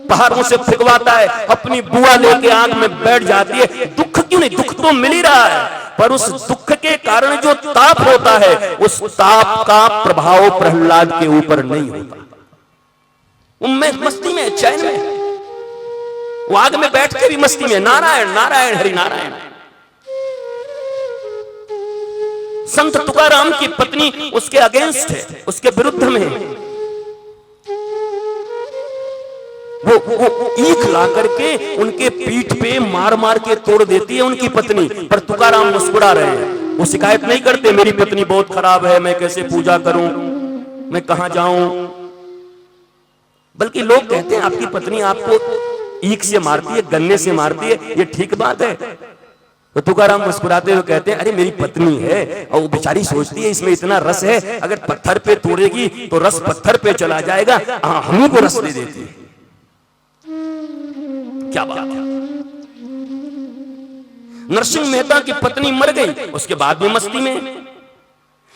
पहाड़ों से फिगवाता है, अपनी बुआ लेके आग में बैठ जाती है। दुख क्यों नहीं? दुख तो मिल ही रहा है, पर उस दुख के कारण जो ताप होता है, उस ताप का प्रभाव प्रहलाद के ऊपर नहीं होता। उनमें मस्ती में, चैन में, वो आग में बैठ के भी मस्ती में, नारायण नारायण हरि नारायण। संत तुकाराम की पत्नी उसके अगेंस्ट है, उसके विरुद्ध में है। वो ईख ला करके उनके पीठ पे मार मार के तोड़ देती है उनकी पत्नी, पर तुकाराम मुस्कुरा रहे हैं। वो शिकायत नहीं करते मेरी पत्नी बहुत खराब है, मैं कैसे पूजा करूं, मैं कहां जाऊं। बल्कि लोग कहते हैं आपकी पत्नी आपको ईख से मारती है, गन्ने से मारती है, ये ठीक बात है? तो तुकाराम मुस्कुराते हुए कहते हैं अरे मेरी पत्नी है और वो बेचारी सोचती है इसमें इतना रस है, अगर पत्थर पे तोड़ेगी तो रस पत्थर पे चला जाएगा, हम ही को रस दे देती है। क्या बात है। नरसिंह मेहता की पत्नी मर गई, उसके बाद भी मस्ती में है।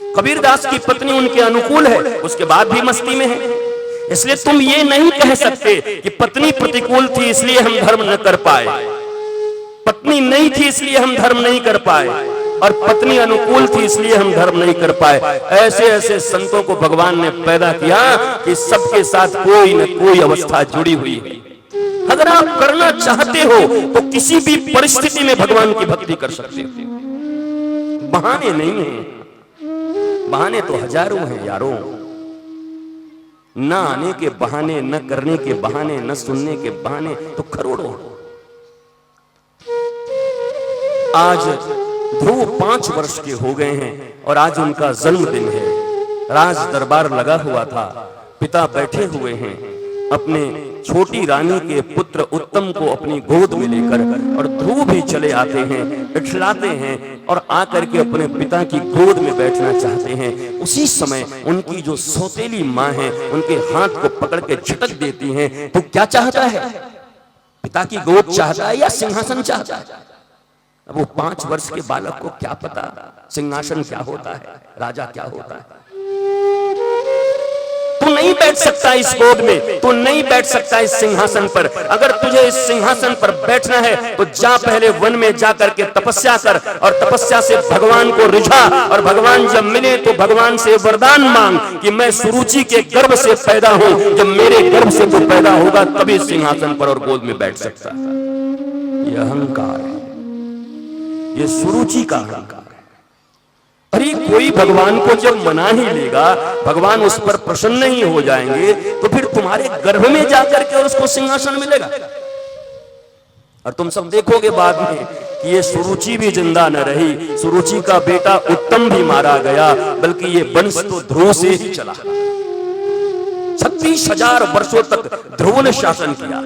कबीरदास की पत्नी उनके अनुकूल है, उसके बाद भी मस्ती में है। इसलिए तुम ये नहीं कह सकते कि पत्नी प्रतिकूल थी इसलिए हम धर्म न कर पाए, पत्नी नहीं थी इसलिए हम धर्म नहीं कर पाए, और पत्नी अनुकूल थी इसलिए हम धर्म नहीं कर पाए। ऐसे ऐसे संतों को भगवान ने पैदा किया कि सबके साथ कोई न कोई अवस्था जुड़ी हुई है। अगर आप करना चाहते हो तो किसी भी परिस्थिति में भगवान की भक्ति कर सकते हो। बहाने नहीं है, बहाने तो हजारों हैं यारों। न आने के बहाने, न करने के बहाने, न सुनने के बहाने तो करोड़ों। आज ध्रुव 5 वर्ष के हो गए हैं और आज उनका जन्मदिन है। राज दरबार लगा हुआ था, पिता बैठे हुए हैं अपने छोटी रानी के पुत्र उत्तम को अपनी गोद में लेकर, और ध्रुव भी चले आते हैं, इठलाते हैं और आकर के अपने पिता की गोद में बैठना चाहते हैं। उसी समय उनकी जो सौतेली माँ है उनके हाथ को पकड़ के झटक देती हैं। तो क्या चाहता है? पिता की गोद चाहता है या सिंहासन चाहता है? अब वो 5 वर्ष के बालक को क्या पता सिंहासन क्या होता है, राजा क्या होता है। तू नहीं बैठ सकता इस गोद में, तू नहीं बैठ सकता इस सिंहासन पर। अगर तुझे इस सिंहासन पर बैठना है तो जा पहले वन में जाकर के तपस्या कर, और तपस्या से भगवान को रिझा, और भगवान जब मिले तो भगवान से वरदान मांग कि मैं सुरुचि के गर्भ से पैदा हूं, जब मेरे गर्भ से तू पैदा होगा तभी सिंहासन पर और गोद में बैठ सकता। यह अहंकार है, ये सुरुचि का अहंकार है। अरे कोई भगवान को जब मना ही लेगा, भगवान उस पर प्रसन्न नहीं हो जाएंगे, तो फिर तुम्हारे गर्भ में जाकर के और उसको सिंहासन मिलेगा। और तुम सब देखोगे बाद में कि ये सुरुचि भी जिंदा न रही, सुरुचि का बेटा उत्तम भी मारा गया, बल्कि ये वंश तो ध्रुव से ही चला। 36,000 वर्षों तक ध्रुव ने शासन किया।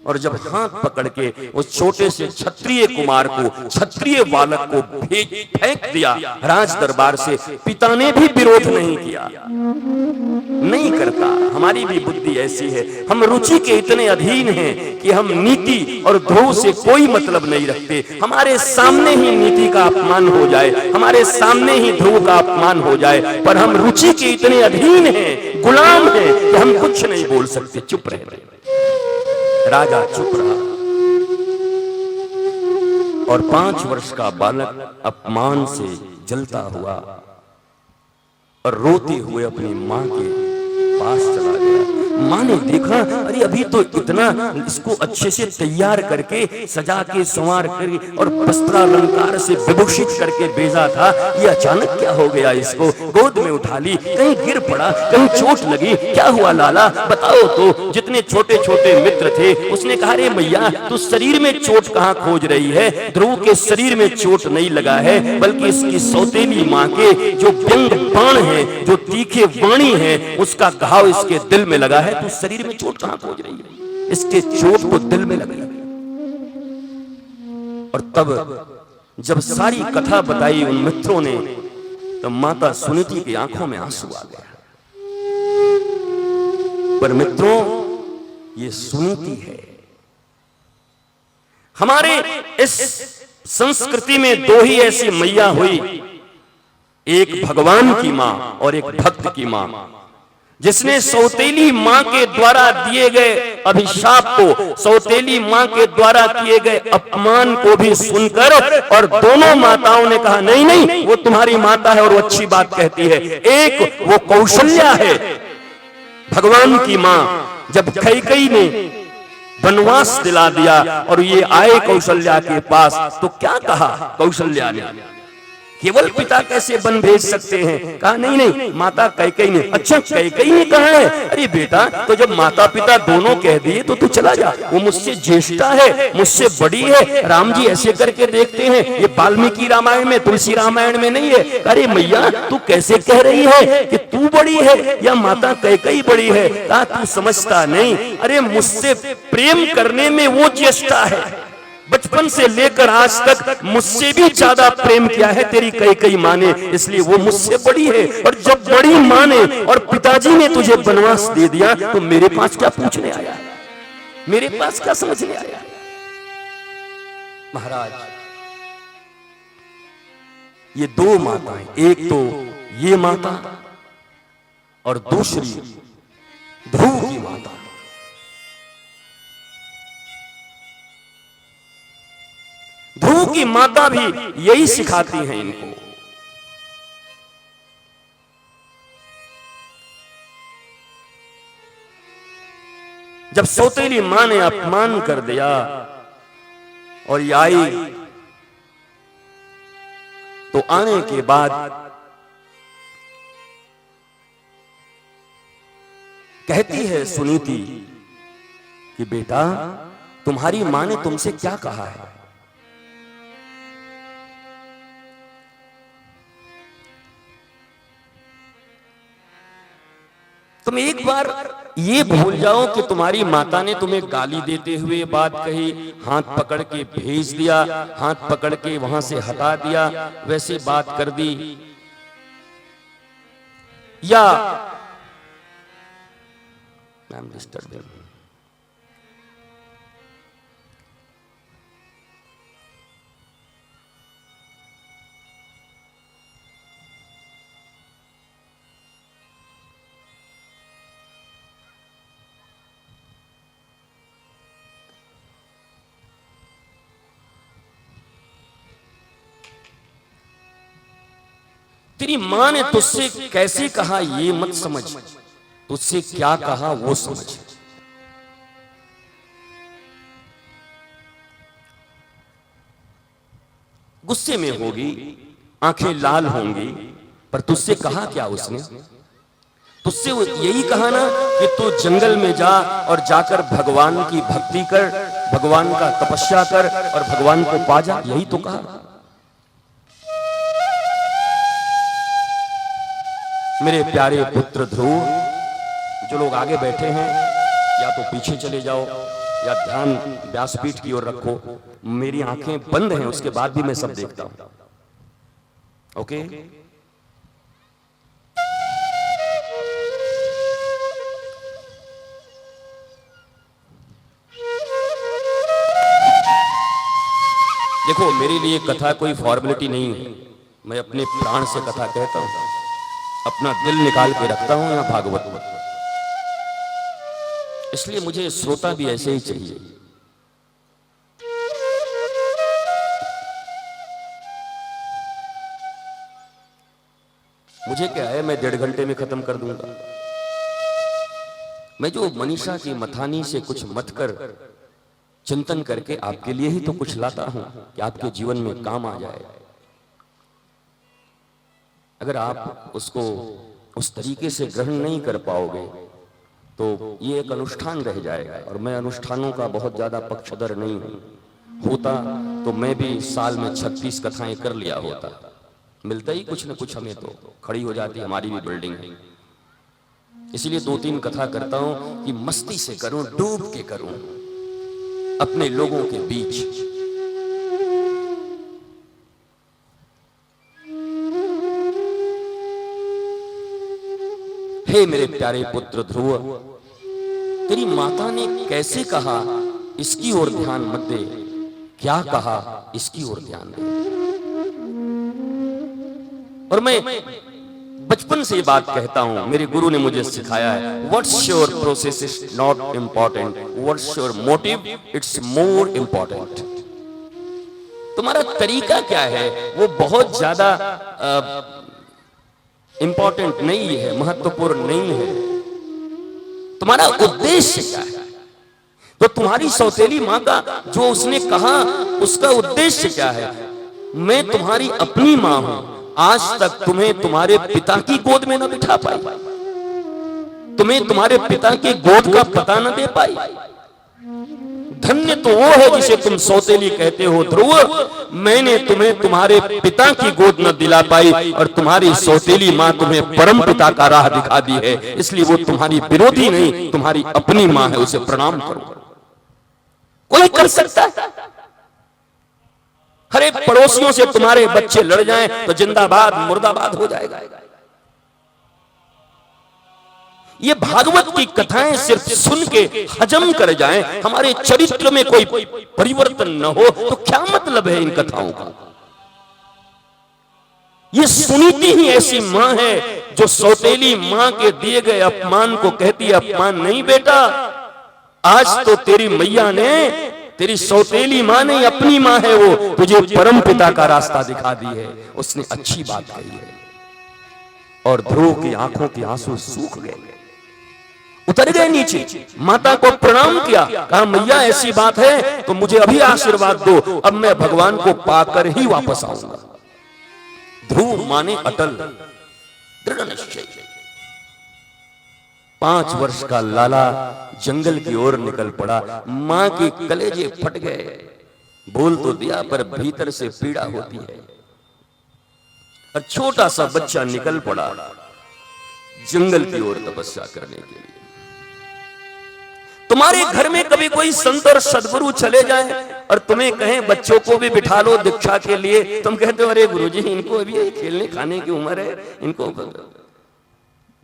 और जब हाथ पकड़ के उस छोटे से क्षत्रिय कुमार को, क्षत्रिय बालक को फेंक दिया राज दरबार से, पिता ने भी विरोध नहीं किया। नहीं करता। हमारी भी बुद्धि ऐसी है, हम रुचि के इतने अधीन हैं कि हम नीति और ध्रुव से कोई मतलब नहीं रखते। हमारे सामने ही नीति का अपमान हो जाए, हमारे सामने ही ध्रुव का अपमान हो जाए, पर हम रुचि के इतने अधीन हैं, गुलाम हैं कि हम कुछ नहीं बोल सकते, चुप रहे। राजा चुप रहा और 5 वर्ष का बालक अपमान से जलता हुआ और रोते हुए अपनी मां के पास चला गया। मां ने देखा, अरे अभी तो इतना इसको अच्छे से तैयार करके, सजा के, संवार करके और वस्त्रालंकार से विभूषित करके भेजा था, ये अचानक क्या हो गया? इसको गोद में उठा ली, कहीं गिर पड़ा, कहीं चोट लगी, क्या हुआ लाला बताओ तो। जितने छोटे छोटे मित्र थे उसने कहा, अरे मैया तू शरीर में चोट कहाँ खोज रही है? ध्रुव के शरीर में चोट नहीं लगा है, बल्कि इसकी सौतेली माँ के जो व्यंग बाण है, जो तीखे वाणी है, उसका घाव इसके दिल में लगा है। तू शरीर में चोट कहां खोज रही है? इसके चोट को दिल में लगी। और तब जब सारी कथा बताई उन मित्रों ने, तो माता सुनीति की आंखों में आंसू आ गया। पर मित्रों, ये सुनीति है। हमारे इस संस्कृति में 2 ही ऐसी मैया हुई, एक भगवान की मां और एक भक्त की मां, जिसने सौतेली मां के द्वारा दिए गए अभिशाप को, सौतेली मां के द्वारा किए गए अपमान को भी सुनकर, और दोनों माताओं ने कहा नहीं नहीं वो तुम्हारी माता है और वो अच्छी बात कहती है। एक वो कौशल्या है, भगवान की मां। जब कैकेयी ने वनवास दिला दिया और ये आए कौशल्या के पास, तो क्या कहा कौशल्या ने? केवल पिता कैसे वन भेज सकते हैं? कहा नहीं नहीं माता कैकेयी ने। अच्छा कैकेयी ने कहा है? अरे बेटा, तो जब माता पिता दोनों कह दिए तो तू चला जा, वो मुझसे ज्येष्ठा है, मुझसे बड़ी है। राम जी ऐसे करके देखते हैं, ये वाल्मीकि रामायण में, तुलसी रामायण में नहीं है। अरे मैया तू कैसे कह रही है कि तू बड़ी है या माता कैकेयी बड़ी है? कहा तू समझता नहीं, अरे मुझसे प्रेम करने में वो ज्येष्ठा है, बचपन से लेकर आज तक मुझसे भी ज्यादा प्रेम किया है तेरी कैकेयी मां ने, इसलिए वो मुझसे बड़ी है। और जब बड़ी मां ने और पिताजी ने तुझे वनवास दे दिया, तो मेरे पास क्या पूछने आया? मेरे पास क्या समझने आया? महाराज, ये 2 माताएं, एक तो ये माता और दूसरी ध्रुव की माता। ध्रुव की माता भी यही सिखाती हैं इनको। जब सौतेली मां ने अपमान कर दिया और ये आई, तो आने के बाद कहती है सुनीति कि बेटा तुम्हारी मां ने तुमसे क्या कहा है? तुम एक बार ये भूल जाओ कि तुम्हारी माता ने तुम्हें गाली देते हुए बात कही, हाथ पकड़ के भेज दिया, हाथ पकड़ के वहां से हटा दिया, वैसे बात कर दी, या मैम डिस्टर्बिंग, तेरी मां ने तुझसे कैसे कहा ये मत समझ, तुझसे क्या कहा वो समझ। गुस्से में होगी, आंखें लाल होंगी, पर तुझसे कहा क्या उसने? तुझसे वो यही कहा ना कि तू जंगल में जा और जाकर भगवान की भक्ति कर, भगवान का तपस्या कर और भगवान को पा जा, यही तो कहा। मेरे प्यारे पुत्र ध्रुव, जो लोग आगे बैठे हैं या तो पीछे चले जाओ या ध्यान व्यासपीठ की ओर रखो। मेरी आंखें बंद हैं, उसके बाद भी मैं सब देखता हूं। ओके? देखो, मेरे लिए कथा कोई फॉर्मेलिटी नहीं है। मैं अपने प्राण से कथा कहता हूं, अपना दिल निकाल के रखता हूं यहाँ भागवत में, इसलिए मुझे श्रोता भी ऐसे ही चाहिए। मुझे क्या है, मैं 1.5 घंटे में खत्म कर दूंगा। मैं जो मनीषा की मथानी से कुछ मत कर चिंतन करके आपके लिए ही तो कुछ लाता हूं कि आपके जीवन में काम आ जाए। अगर आप उसको उस तरीके से ग्रहण नहीं कर पाओगे तो ये एक अनुष्ठान रह जाएगा, और मैं अनुष्ठानों का बहुत ज्यादा पक्षधर नहीं हूं। होता तो मैं भी साल में 36 कथाएं कर लिया होता। मिलता ही कुछ न कुछ हमें, तो खड़ी हो जाती हमारी भी बिल्डिंग है। इसलिए 2-3 कथा करता हूं कि मस्ती से करूं, डूब के करूं अपने लोगों के बीच। हे मेरे प्यारे पुत्र ध्रुव, तेरी माता ने कैसे कहा इसकी ओर ध्यान मत दे, क्या कहा इसकी ओर ध्यान दे। और मैं बचपन से ये बात कहता हूं, मेरे गुरु ने मुझे सिखाया है, what's your process is not important, what's your motive it's more important. तुम्हारा तरीका क्या है वो बहुत ज्यादा इंपॉर्टेंट नहीं है, महत्वपूर्ण नहीं है। तुम्हारा उद्देश्य क्या है? तो तुम्हारी सौतेली मां का जो उसने कहा उसका उद्देश्य क्या है? मैं तुम्हारी अपनी मां हूं, आज तक तुम्हें तुम्हारे पिता की गोद में न बिठा पाई, तुम्हें तुम्हारे पिता की गोद का पता न दे पाई। धन्य तो वो है जिसे तुम सौतेली कहते हो ध्रुव। मैंने तुम्हें तुम्हारे पिता की गोद न दिला पाई, और तुम्हारी सौतेली मां तुम्हें परम पिता का राह दिखा दी है, इसलिए वो तुम्हारी विरोधी नहीं, तुम्हारी अपनी मां है, उसे प्रणाम करो। कोई कर सकता है? हर एक पड़ोसियों से तुम्हारे बच्चे लड़ जाएं तो जिंदाबाद मुर्दाबाद हो जाएगा। ये भागवत की कथाएं सिर्फ सुन के हजम कर जाएं, हमारे चरित्र में कोई परिवर्तन न हो तो क्या मतलब है इन कथाओं का? ये सुनीति ही ऐसी मां है जो सौतेली मां के दिए गए अपमान को कहती है, अपमान नहीं बेटा, आज तो तेरी मैया ने, तेरी सौतेली मां ने, अपनी मां है वो, तुझे परम पिता का रास्ता दिखा दी है। उसने अच्छी बात कही है। और ध्रुव की आंखों के आंसू सूख गए, उतर गए नीचे, माता को प्रणाम किया, कहा मैया ऐसी बात है तो मुझे अभी आशीर्वाद दो, अब मैं भगवान को पाकर ही वापस आऊंगा। ध्रुव माने अटल, दृढ़ निश्चय। 5 वर्ष का लाला जंगल की ओर निकल पड़ा। मां के कलेजे फट गए। बोल तो दिया पर भीतर से पीड़ा होती है। और छोटा सा बच्चा निकल पड़ा जंगल की ओर तपस्या करने के लिए। तुम्हारे घर में कभी कोई संत और सदगुरु चले जाएं और तुम्हें कहें बच्चों को भी बिठा लो दीक्षा के लिए, तुम कहते हो अरे गुरुजी इनको अभी खेलने खाने की उम्र है, इनको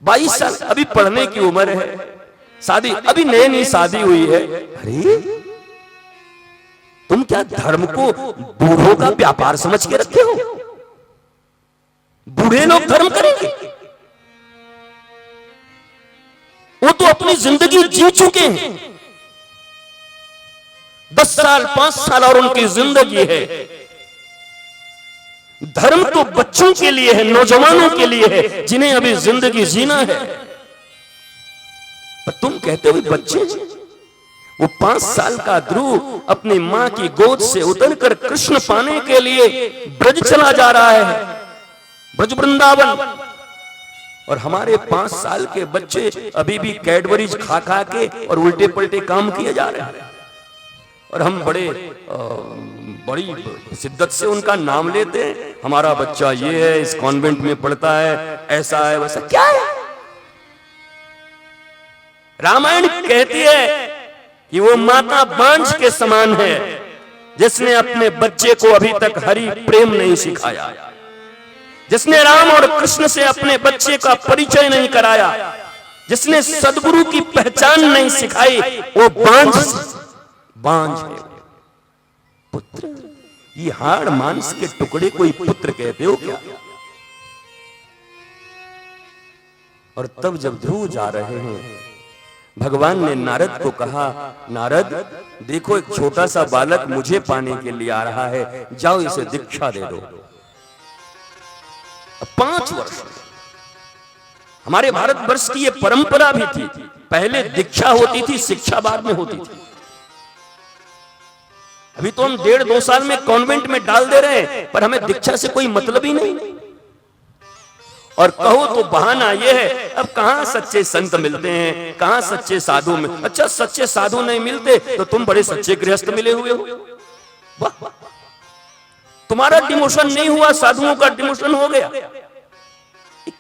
22 साल अभी पढ़ने की उम्र है, शादी अभी नई नई शादी हुई है। अरे तुम क्या धर्म को बूढ़ों का व्यापार समझ के रखे हो? बूढ़े लोग धर्म करेंगे? वो तो अपनी जिंदगी जी चुके हैं। 10 साल 5 साल और उनकी जिंदगी है। धर्म तो बच्चों के लिए है, नौजवानों के लिए है, जिन्हें अभी जिंदगी जीना है। पर तुम कहते हो बच्चे। वो 5 साल का ध्रुव अपनी मां की गोद से उतरकर कृष्ण पाने के लिए ब्रज चला जा रहा है, ब्रज वृंदावन। और हमारे 5 साल के बच्चे अभी भी कैडबरीज खा खा के और उल्टे पलटे काम किए जा रहे हैं। और हम बड़ी शिद्दत से उनका नाम लेते हैं, हमारा बच्चा ये है, इस कॉन्वेंट में पढ़ता है, ऐसा है वैसा। क्या है? रामायण कहती है कि वो माता बांझ के समान है जिसने अपने बच्चे को अभी तक हरि प्रेम नहीं सिखाया, जिसने राम और कृष्ण से अपने बच्चे का परिचय नहीं कराया, जिसने सदगुरु की पहचान नहीं सिखाई, वो बांझ है। पुत्र, ये हाड़ मांस के टुकड़े कोई पुत्र कहते हो क्या? और तब जब ध्रुव जा रहे हैं, भगवान ने नारद को कहा, नारद देखो एक छोटा सा बालक मुझे पाने के लिए आ रहा है, जाओ इसे दीक्षा दे दो। 5 वर्ष हमारे भारतवर्ष की ये परंपरा भी थी। पहले दीक्षा होती थी, शिक्षा बाद में होती थी। अभी तो हम 1.5-2 साल में कॉन्वेंट में डाल दे रहे हैं, पर हमें दीक्षा से कोई मतलब ही नहीं। और कहो तो बहाना ये है, अब कहां सच्चे संत मिलते हैं, कहां सच्चे साधु में। अच्छा सच्चे साधु नहीं मिलते तो तुम बड़े सच्चे गृहस्थ मिले हुए हो। वाह, तुम्हारा डिमोशन नहीं हुआ, साधुओं का डिमोशन हो गया।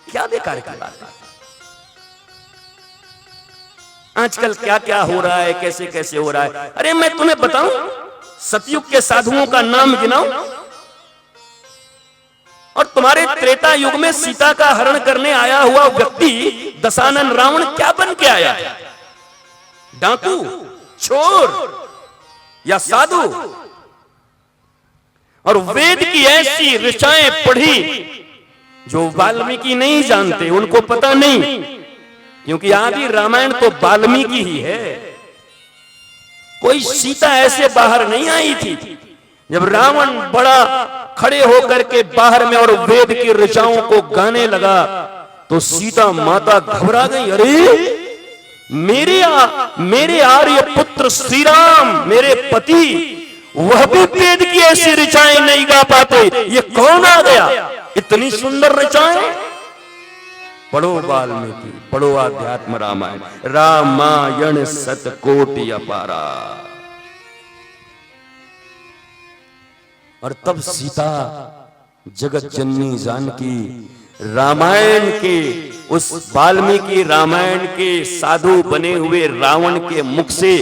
क्या बेकार की बात है। आजकल क्या क्या हो रहा है, कैसे कैसे हो रहा है। अरे मैं तुम्हें बताऊं, सतयुग के साधुओं का नाम गिनाऊं, और तुम्हारे त्रेता युग में सीता का हरण करने आया हुआ व्यक्ति दशानन रावण क्या बन के आया? डाकू, चोर या साधु? और वेद की ऐसी ऋचाएं पढ़ी जो वाल्मीकि नहीं जानते, उनको पता नहीं, क्योंकि आदि रामायण तो वाल्मीकि ही है। कोई सीता ऐसे बाहर नहीं आई थी। जब रावण बड़ा खड़े होकर के बाहर में और वेद की ऋचाओं को गाने लगा तो सीता माता घबरा गई। अरे मेरे आर्य पुत्र श्री राम, मेरे पति, वह भी वेद की ऐसी ऋचाएं नहीं गा पाते, ये कौन आ गया? इतनी सुंदर ऋचाएं। पढ़ो वाल्मीकि, पढ़ो आध्यात्म रामायण, रामायण सतकोटि अपारा। और तब सीता जगत जननी जानकी रामायण के, उस वाल्मीकि रामायण के साधु बने हुए रावण के मुख से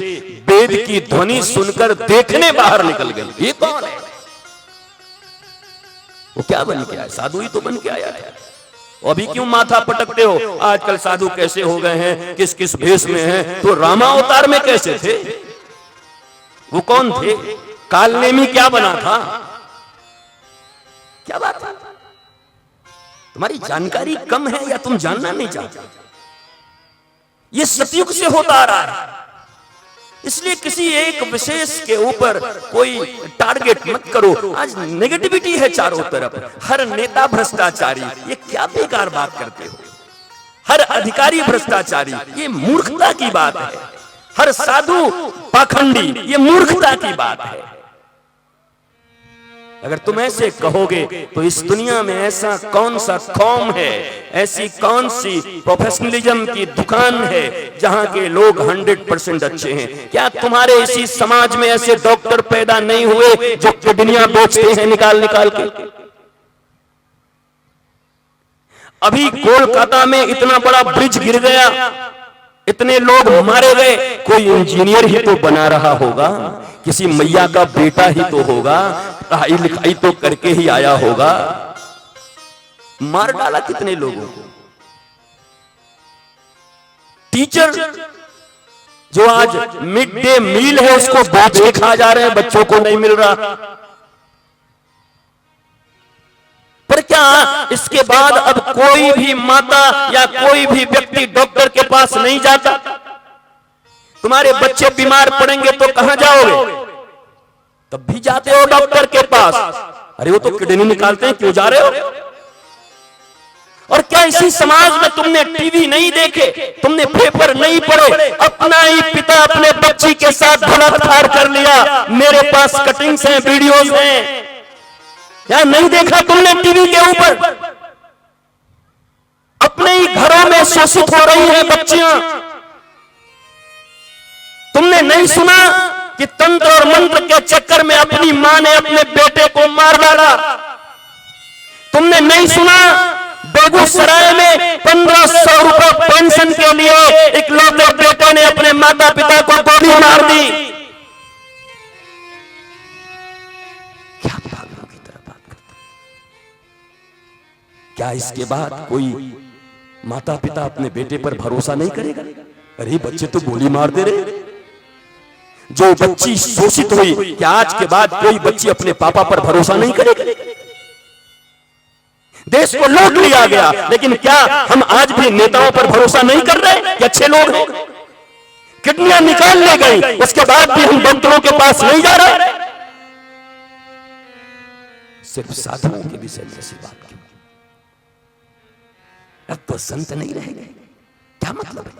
वेद की ध्वनि सुनकर देखने बाहर निकल गई। ये कौन है? वो क्या बन के आया? साधु ही तो बन के आया है। अभी क्यों माथा पटकते हो? आजकल साधु कैसे हो गए हैं, किस किस भेष में हैं? तो रामावतार में कैसे थे? वो कौन थे? कालनेमी क्या बना था? क्या बात है? तुम्हारी जानकारी कम है या तुम जानना नहीं चाहते? ये सतयुग से होता आ रहा है। इसलिए किसी एक विशेष के ऊपर कोई टारगेट मत करो। आज नेगेटिविटी है चारों तरफ, हर नेता भ्रष्टाचारी। ये क्या बेकार बात करते हो? हर अधिकारी भ्रष्टाचारी, ये मूर्खता की बात है। हर साधु पाखंडी, ये मूर्खता की बात है। अगर तुम ऐसे कहोगे तो इस दुनिया में ऐसा कौन सा कौम है, ऐसी कौन सी प्रोफेशनलिज्म की दुकान है जहां के लोग 100% अच्छे हैं? क्या तुम्हारे इसी समाज में ऐसे डॉक्टर पैदा नहीं हुए जो किडनियां बेचते हैं निकाल निकाल के? अभी कोलकाता में इतना बड़ा ब्रिज गिर गया, इतने लोग मारे गए, कोई इंजीनियर ही तो बना रहा होगा, किसी मैया का बेटा ही तो होगा, पढ़ाई लिखाई तो करके ही आया होगा। मार डाला कितने लोगों को। टीचर जो आज मिड डे मील है उसको बेच के खा जा रहे हैं, बच्चों को नहीं मिल रहा। पर क्या इसके बाद अब कोई भी माता या कोई भी व्यक्ति डॉक्टर के पास नहीं जाता? तुम्हारे बच्चे बीमार पड़ेंगे तो कहां जाओगे? तब भी जाते हो डॉक्टर के पास। अरे वो तो किडनी निकालते हैं, क्यों जा रहे हो? और क्या इसी समाज में तुमने टीवी नहीं देखे, तुमने पेपर नहीं पढ़े, अपना ही पिता अपने बच्ची के साथ बलात्कार कर लिया? मेरे पास कटिंग्स हैं, वीडियोस हैं। क्या नहीं देखा तुमने टीवी के ऊपर? अपने ही घरों में शोषित हो रही हैं बच्चियां। तुमने नहीं सुना कि तंत्र और मंत्र के चक्कर में अपनी मां ने अपने बेटे को मार डाला? तुमने नहीं सुना बेगूसराय में 1500 रुपए पेंशन के लिए इकलौते बेटे ने अपने माता पिता को गोली मार दी? क्या पागलों की तरह बात करते? क्या इसके बाद कोई माता पिता अपने बेटे पर भरोसा नहीं करेगा? अरे बच्चे तो गोली मार दे रहे। जो बच्ची शोषित हुई, क्या आज के बाद कोई बच्ची अपने पापा पर भरोसा नहीं करेगी? देश को लूट लिया गया, लेकिन क्या हम आज भी नेताओं पर भरोसा नहीं कर रहे कि अच्छे लोग हैं? किडनियां निकाल ले गई, उसके बाद भी हम डॉक्टरों के पास नहीं जा रहे। सिर्फ साधुओं के विषय में ऐसी बात क्यों? अब तो संत नहीं रहेंगे, क्या मतलब है?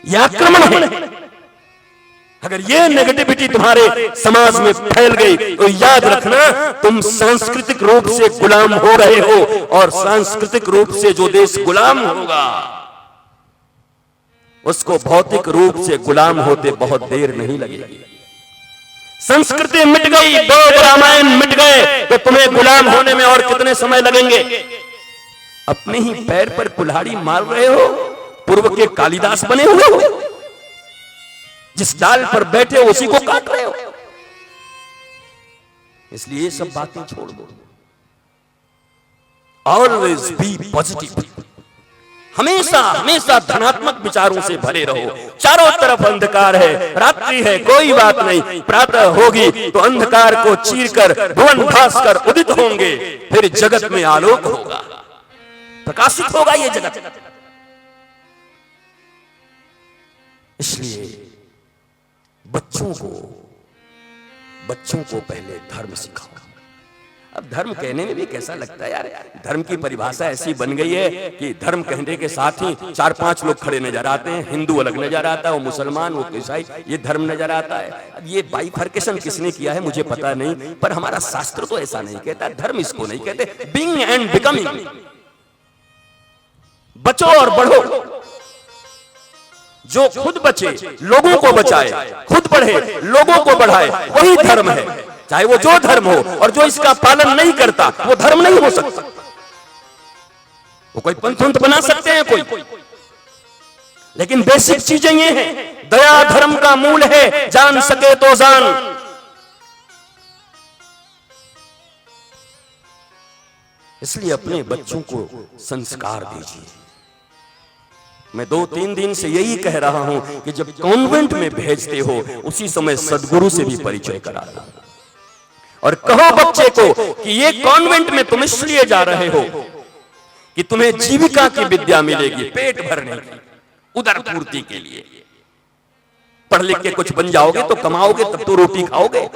यह आक्रमण है। अगर ये नेगेटिविटी तुम्हारे समाज में फैल गई तो याद रखना, तुम सांस्कृतिक रूप से गुलाम हो रहे हो, और सांस्कृतिक रूप से जो देश गुलाम होगा उसको भौतिक रूप से गुलाम होते बहुत देर नहीं लगेगी। संस्कृति मिट गई, वेद रामायण मिट गए, तो तुम्हें गुलाम होने में और कितने समय लगेंगे? अपने ही पैर पर कुल्हाड़ी मार रहे हो, पूर्व के कालिदास बने हुए हो। जिस डाल पर बैठे हो उसी को काट रहे हो। इसलिए ये सब बातें छोड़ दो। Always be positive. हमेशा हमेशा धनात्मक विचारों से भरे रहो। चारों तरफ अंधकार है, रात्रि है, कोई बात नहीं, प्रातः होगी तो अंधकार को चीरकर भुवन भास्कर उदित होंगे, फिर जगत में आलोक होगा, प्रकाशित होगा ये जगत। इसलिए बच्चों को पहले धर्म सिखाओ। अब धर्म कहने में भी कैसा लगता है यार। धर्म की परिभाषा ऐसी बन गई है कि धर्म कहने के साथ ही 4-5 लोग खड़े नजर आते हैं। हिंदू अलग नजर आता है, वो मुसलमान, वो ईसाई, ये धर्म नजर आता है। अब ये बाइफर्केशन किसने किया है मुझे पता नहीं, पर हमारा शास्त्र तो ऐसा नहीं कहता। धर्म इसको नहीं कहते, बीइंग एंड बिकमिंग। बचो और बढ़ो। जो खुद बचे, लोगों को बचाए, खुद बढ़े, लोगों को बढ़ाए, वही धर्म है। चाहे वो जो धर्म हो, और जो इसका पालन नहीं करता वो धर्म नहीं हो सकता। वो कोई पंथ बना सकते हैं कोई, लेकिन बेसिक चीजें ये हैं। दया धर्म का मूल है, जान सके तो जान। इसलिए अपने बच्चों को संस्कार दीजिए। मैं 2-3 दिन से यही कह रहा हूं कि जब कॉन्वेंट में भेजते हो उसी समय सदगुरु से भी परिचय करा दो, और कहो बच्चे को कि ये कॉन्वेंट में तुम इसलिए जा रहे हो कि तुम्हें जीविका की विद्या मिलेगी, पेट भरने की, उदर पूर्ति के लिए। पढ़ लिख के कुछ बन जाओगे तो कमाओगे, तब तो रोटी खाओगे।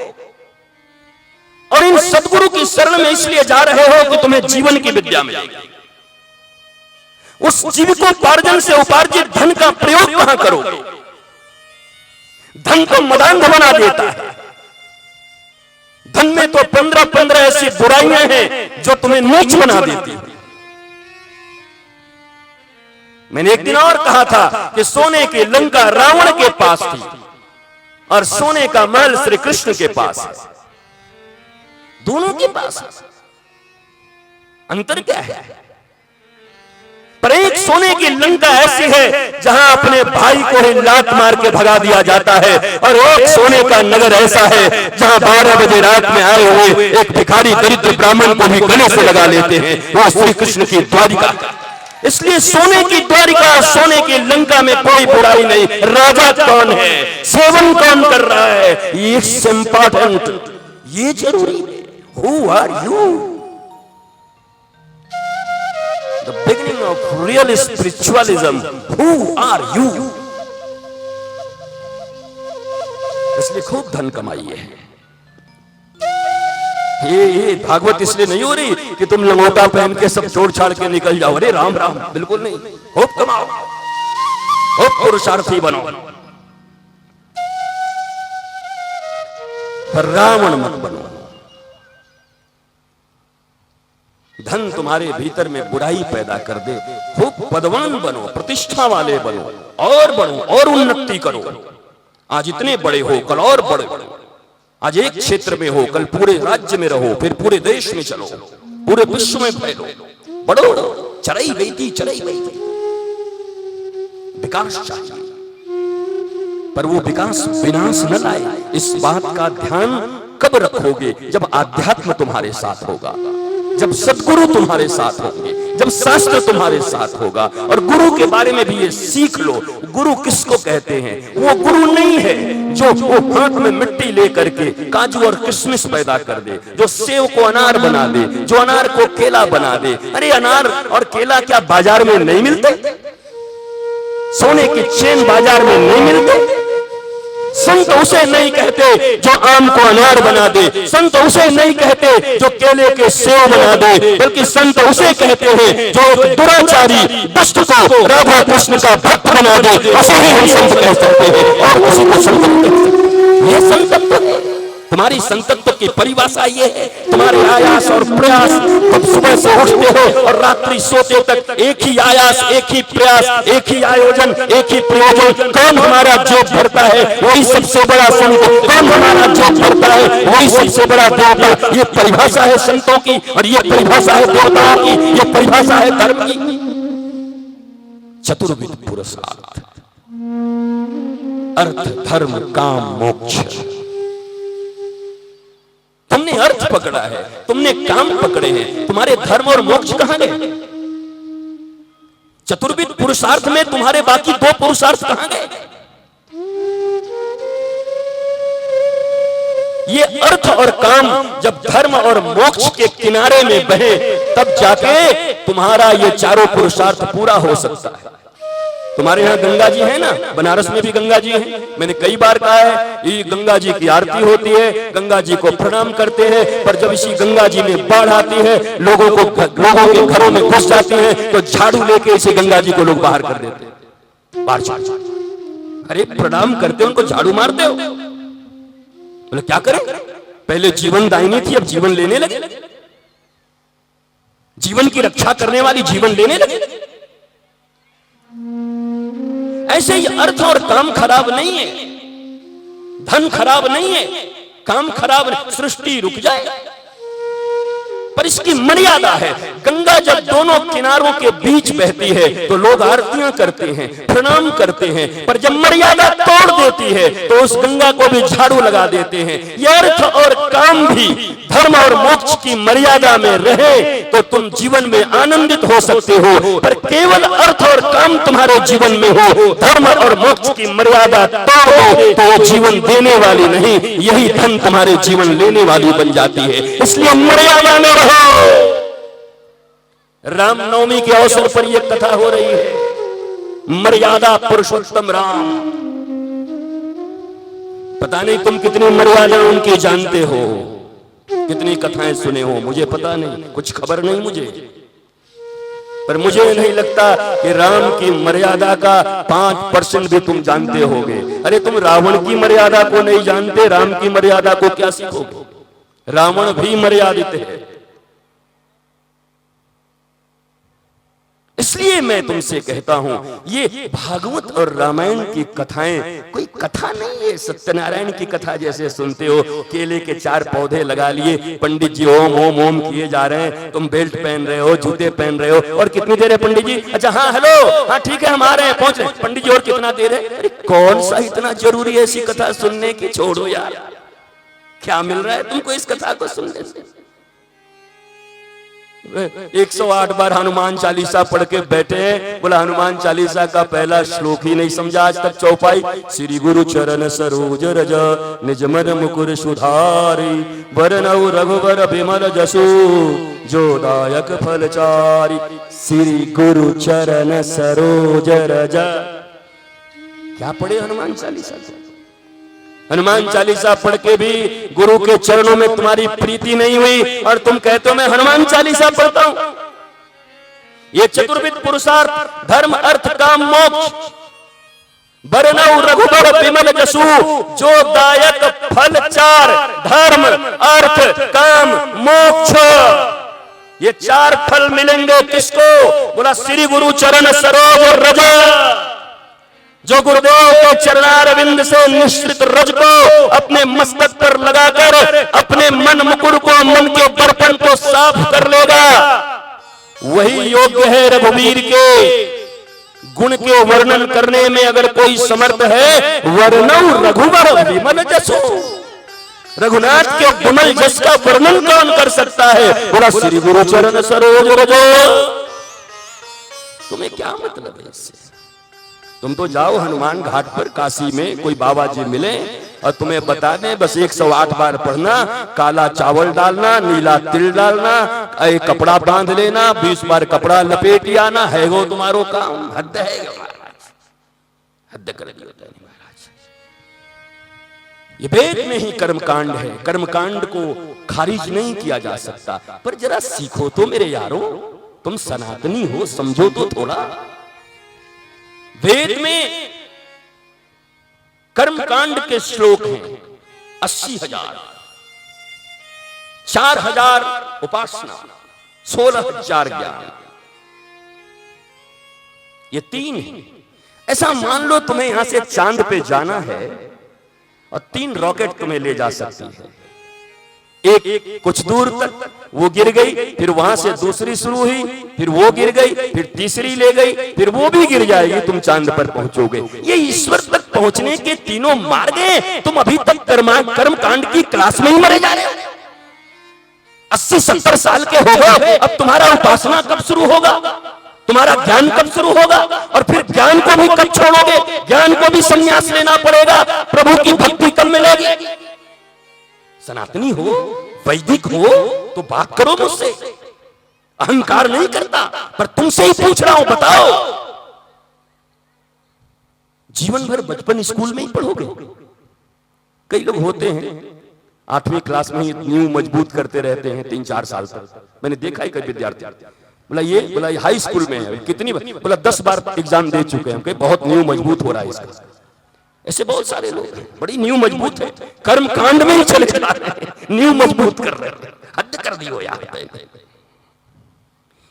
और इन सदगुरु की शरण में इसलिए जा रहे हो कि तुम्हें जीवन की विद्या मिलेगी। उस जीविकोपार्जन से उपार्जित धन का प्रयोग कहां करोगे? धन को मदांध बना देता है। धन में तो 15 ऐसी बुराइयां हैं जो तुम्हें नीच बना देती है। मैंने एक दिन और कहा था कि सोने की लंका रावण के पास थी और सोने का महल श्री कृष्ण के पास है। दोनों के पास है। अंतर क्या है? पर एक सोने की लंका ऐसी है जहां अपने भाई को ही लात मार के भगा दिया जाता है, और एक सोने का नगर ऐसा है जहां 12 बजे रात में आए हुए एक भिखारी दरिद्र ब्राह्मण को भी गले से लगा लेते हैं। वो श्री कृष्ण की द्वारिका। इसलिए सोने की द्वारिका, सोने की लंका में कोई बुराई नहीं। राजा कौन है, सेवन कौन कर रहा है, इट्स इंपॉर्टेंट, ये जरूरी है। Who are you? The beginning of real spiritualism. Who are you? इसलिए खूब धन कमाइए। ये भागवत इसलिए नहीं हो रही कि तुम लंगोटा पहन के सब छोड़ छाड़ के निकल जाओ। अरे राम राम, बिल्कुल नहीं। खूब कमाओ, खूब पुरुषार्थी बनो, पर रावण मत बनो। धन तुम्हारे भीतर में बुराई पैदा कर दे। खूब पदवान बनो, प्रतिष्ठा वाले बनो, और बढ़ो और उन्नति करो। आज इतने बड़े हो, कल और बड़े बड़ो। आज एक क्षेत्र में हो, कल पूरे राज्य में रहो, फिर पूरे देश में चलो, पूरे विश्व में फैलो, बढ़ो। चढ़ाई गई थी, चढ़ाई गई थी। विकास चाहिए, पर वो विकास विनाश न लाए। इस बात का ध्यान कब रखोगे? जब आध्यात्म तुम्हारे साथ होगा, जब सद्गुरु तुम्हारे साथ होंगे, जब शास्त्र तुम्हारे साथ होगा। और गुरु के बारे में भी ये सीख लो। गुरु किसको कहते हैं? वो गुरु नहीं है जो वो हाथ में मिट्टी लेकर के काजू और किशमिश पैदा कर दे, जो सेव को अनार बना दे, जो अनार को केला बना दे। अरे अनार और केला क्या बाजार में नहीं मिलते? सोने की चेन बाजार में नहीं मिलते? संत उसे नहीं कहते जो आम को अनार बना दे, संत उसे नहीं कहते जो केले के सेव बना दे, बल्कि संत उसे कहते हैं जो एक दुराचारी दुष्ट को राधा कृष्ण का भक्त बना दे। उसे ही हम संत कह सकते हैं, और उसी को संत कहते हैं। ये संतत्व है। तुम्हारी संतत्व की परिभाषा ये है, तुम्हारे आयास और प्रयास। तुम सुबह से उठते हो और रात्रि सोते तक एक ही आयास, एक ही प्रयास, एक ही आयोजन, एक ही प्रयोजन। कौन हमारा जेब भरता है वही सबसे बड़ा संत, कौन हमारा जेब भरता है वही सबसे बड़ा देवता। ये परिभाषा है संतों की, और ये परिभाषा है देवताओं की, ये परिभाषा है धर्म की। चतुर्विध पुरुषार्थ, अर्थ धर्म काम मोक्ष। तुमने अर्थ पकड़ा है, तुमने काम पकड़े हैं, तुम्हारे धर्म और मोक्ष कहां गए? चतुर्विध पुरुषार्थ में तुम्हारे बाकी 2 पुरुषार्थ कहां गए? ये अर्थ और काम जब धर्म और मोक्ष के किनारे में बहे, तब जाके तुम्हारा ये चारों पुरुषार्थ पूरा हो सकता है। तुम्हारे यहाँ गंगा जी है ना, बनारस में भी गंगा जी है। मैंने कई बार कहा है, ये गंगा जी की आरती होती है, गंगा जी को प्रणाम करते हैं, पर जब इसी गंगा जी में बाढ़ आती है, लोगों के घरों में घुस जाती है, तो झाड़ू लेके इसे गंगा जी को लोग बाहर कर देते हैं। अरे प्रणाम करते हो, उनको झाड़ू मारते हो? बोले क्या करें? पहले जीवन दायिनी थी, अब जीवन लेने लगे। जीवन की रक्षा करने वाली जीवन लेने लगे। ऐसे ही अर्थ और काम खराब नहीं है, धन खराब नहीं है, काम खराब नहीं। सृष्टि रुक जाए, पर इसकी मर्यादा है। गंगा जब दोनों किनारों के बीच बहती है तो लोग आरतियां करते हैं, प्रणाम करते हैं, पर जब मर्यादा तोड़ देती है तो उस गंगा को भी झाड़ू लगा देते हैं। यह अर्थ और काम भी धर्म और मोक्ष की मर्यादा में रहे तो तुम जीवन में आनंदित हो सकते हो, पर केवल अर्थ और काम तुम्हारे जीवन में हो, धर्म और मोक्ष की मर्यादा तोड़ दो तो जीवन देने वाली नहीं, यही धन तुम्हारे जीवन लेने वाली बन जाती है। इसलिए मर्यादा में रहो। रामनवमी के अवसर पर यह कथा हो रही है, मर्यादा पुरुषोत्तम राम। पता नहीं तुम कितनी मर्यादा उनकी जानते हो, कितनी कथाएं सुने हो, मुझे पता नहीं, कुछ खबर नहीं मुझे। पर मुझे नहीं लगता कि राम की मर्यादा का 5% भी तुम जानते होगे। अरे तुम रावण की मर्यादा को नहीं जानते, राम की मर्यादा को क्या सीखोगे? रावण भी मर्यादित है। इसलिए मैं तुमसे कहता हूं, ये भागवत और रामायण की कथाएं कोई कथा नहीं है। सत्यनारायण की कथा जैसे सुनते हो, केले के 4 पौधे लगा लिए, पंडित जी ओम ओम ओम किए जा रहे हैं, तुम बेल्ट पहन रहे हो, जूते पहन रहे हो, और कितनी देर है पंडित जी? अच्छा हाँ हेलो, हाँ ठीक है हम आ रहे हैं, पहुंच रहे हैं। पंडित जी और कितना देर है? अरे कौन सा इतना जरूरी है ऐसी कथा सुनने की? छोड़ो यार, क्या मिल रहा है तुमको इस कथा को सुनने से? 108 बार हनुमान चालीसा पढ़ के बैठे हैं। बोला हनुमान चालीसा का पहला श्लोक ही नहीं समझा आज तक चौपाई। श्री गुरु चरण सरोज रज निज मन मुकुर सुधारी, वरनउ रघुवर बिमल जसु जो दायक फलचारी। श्री गुरु चरण सरोज रज, क्या पढ़े हनुमान चालीसा? हनुमान चालीसा पढ़ के भी गुरु के चरणों में तुम्हारी प्रीति नहीं हुई और तुम कहते हो मैं हनुमान चालीसा पढ़ता हूं। ये चतुर्विध पुरुषार्थ धर्म अर्थ काम मोक्ष, वरनउ रघुबर बिमल जसु जो दायक फल 4, धर्म अर्थ काम मोक्ष। ये 4 फल मिलेंगे किसको? बोला श्री गुरु चरण सरोज रज, जो गुरुदेव के चरणारविंद से निश्चित रज को अपने मस्तक पर लगाकर अपने मन मुकुर को, मन के दर्पण को साफ कर लेगा, वही योग्य है रघुवीर के गुण के वर्णन करने में। अगर कोई समर्थ है, वर्णौ रघुवर विमल जसु, रघुनाथ के विमल जस का वर्णन कौन कर सकता है? बोला श्री गुरु चरण सरोज रज। तुम्हें क्या मतलब है इससे? तुम तो जाओ हनुमान घाट पर काशी में, कोई बाबा जी मिले और तुम्हें बता दें बस 108 बार पढ़ना, काला चावल डालना, नीला तिल डालना, एक कपड़ा बांध लेना, 20 बार कपड़ा लपेट आना, है वो तुम्हारो काम। हद है महाराज, हद कर दिया महाराज। ये वेद में ही कर्मकांड है, कर्मकांड को खारिज नहीं किया जा सकता। पर जरा सीखो तो मेरे यारो, तुम सनातनी हो, समझो तो थोड़ा। वेद में कर्मकांड के श्लोक हैं 80,000, 4,000 उपासना, 16,000 ज्ञान, ये 3 है। ऐसा मान लो तुम्हें यहां से चांद पे जाना है और 3 रॉकेट तुम्हें ले जा सकती है। एक कुछ दूर तक वो गिर गई, फिर वहां से दूसरी शुरू हुई, फिर वो गिर गई, फिर तीसरी ले गई, फिर वो भी गिर जाएगी, तुम चांद पर पहुंचोगे। ये ईश्वर तक पहुंचने के 3 मार्ग हैं। तुम अभी तक कर्मकांड की क्लास में ही मरे जा रहे हो। 80-70 साल के हो गए, अब तुम्हारा उपासना कब शुरू होगा? तुम्हारा ज्ञान कब शुरू होगा? और फिर ज्ञान को भी कब छोड़ोगे? ज्ञान को भी संन्यास लेना पड़ेगा। प्रभु की भक्ति कब मिलेगी? सनातनी हो, वैदिक हो तो बात करो मुझसे। अहंकार नहीं करता, पर तुमसे ही पूछ रहा हूं, बताओ जीवन भर बचपन स्कूल में ही पढ़ोगे? कई लोग होते हैं 8वीं क्लास में ही नींव मजबूत करते रहते हैं 3-4 साल तक। मैंने देखा है कई विद्यार्थी, बोला ये हाई स्कूल में है, कितनी बार? बोला 10 बार एग्जाम दे चुके हैं, बहुत नींव मजबूत हो रहा है इसका। ऐसे बहुत सारे लोग हैं, बड़ी नींव मजबूत है, कर्म कांड में ही चले जा रहे हैं, नींव मजबूत कर रहे हैं। हद कर दियो यार।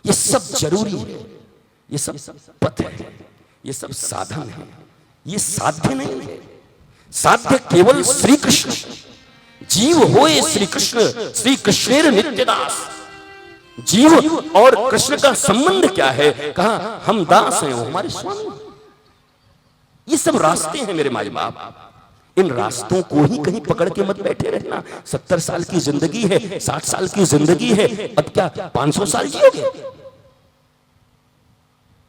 ये सब जरूरी है, ये सब पथ है, ये सब साधन है, ये साध्य नहीं है। साध्य केवल श्री कृष्ण, जीव होए श्री कृष्ण, श्री कृष्णेर नित्यदास। जीव और कृष्ण का संबंध क्या है? कहा हम दास हैं, वो हमारे स्वामी। ये सब रास्ते हैं मेरे माई बाप, इन रास्तों को ही कहीं पकड़ के मत बैठे रहना। 70 साल की जिंदगी है, 60 साल की जिंदगी है, अब क्या 500 साल जियोगे?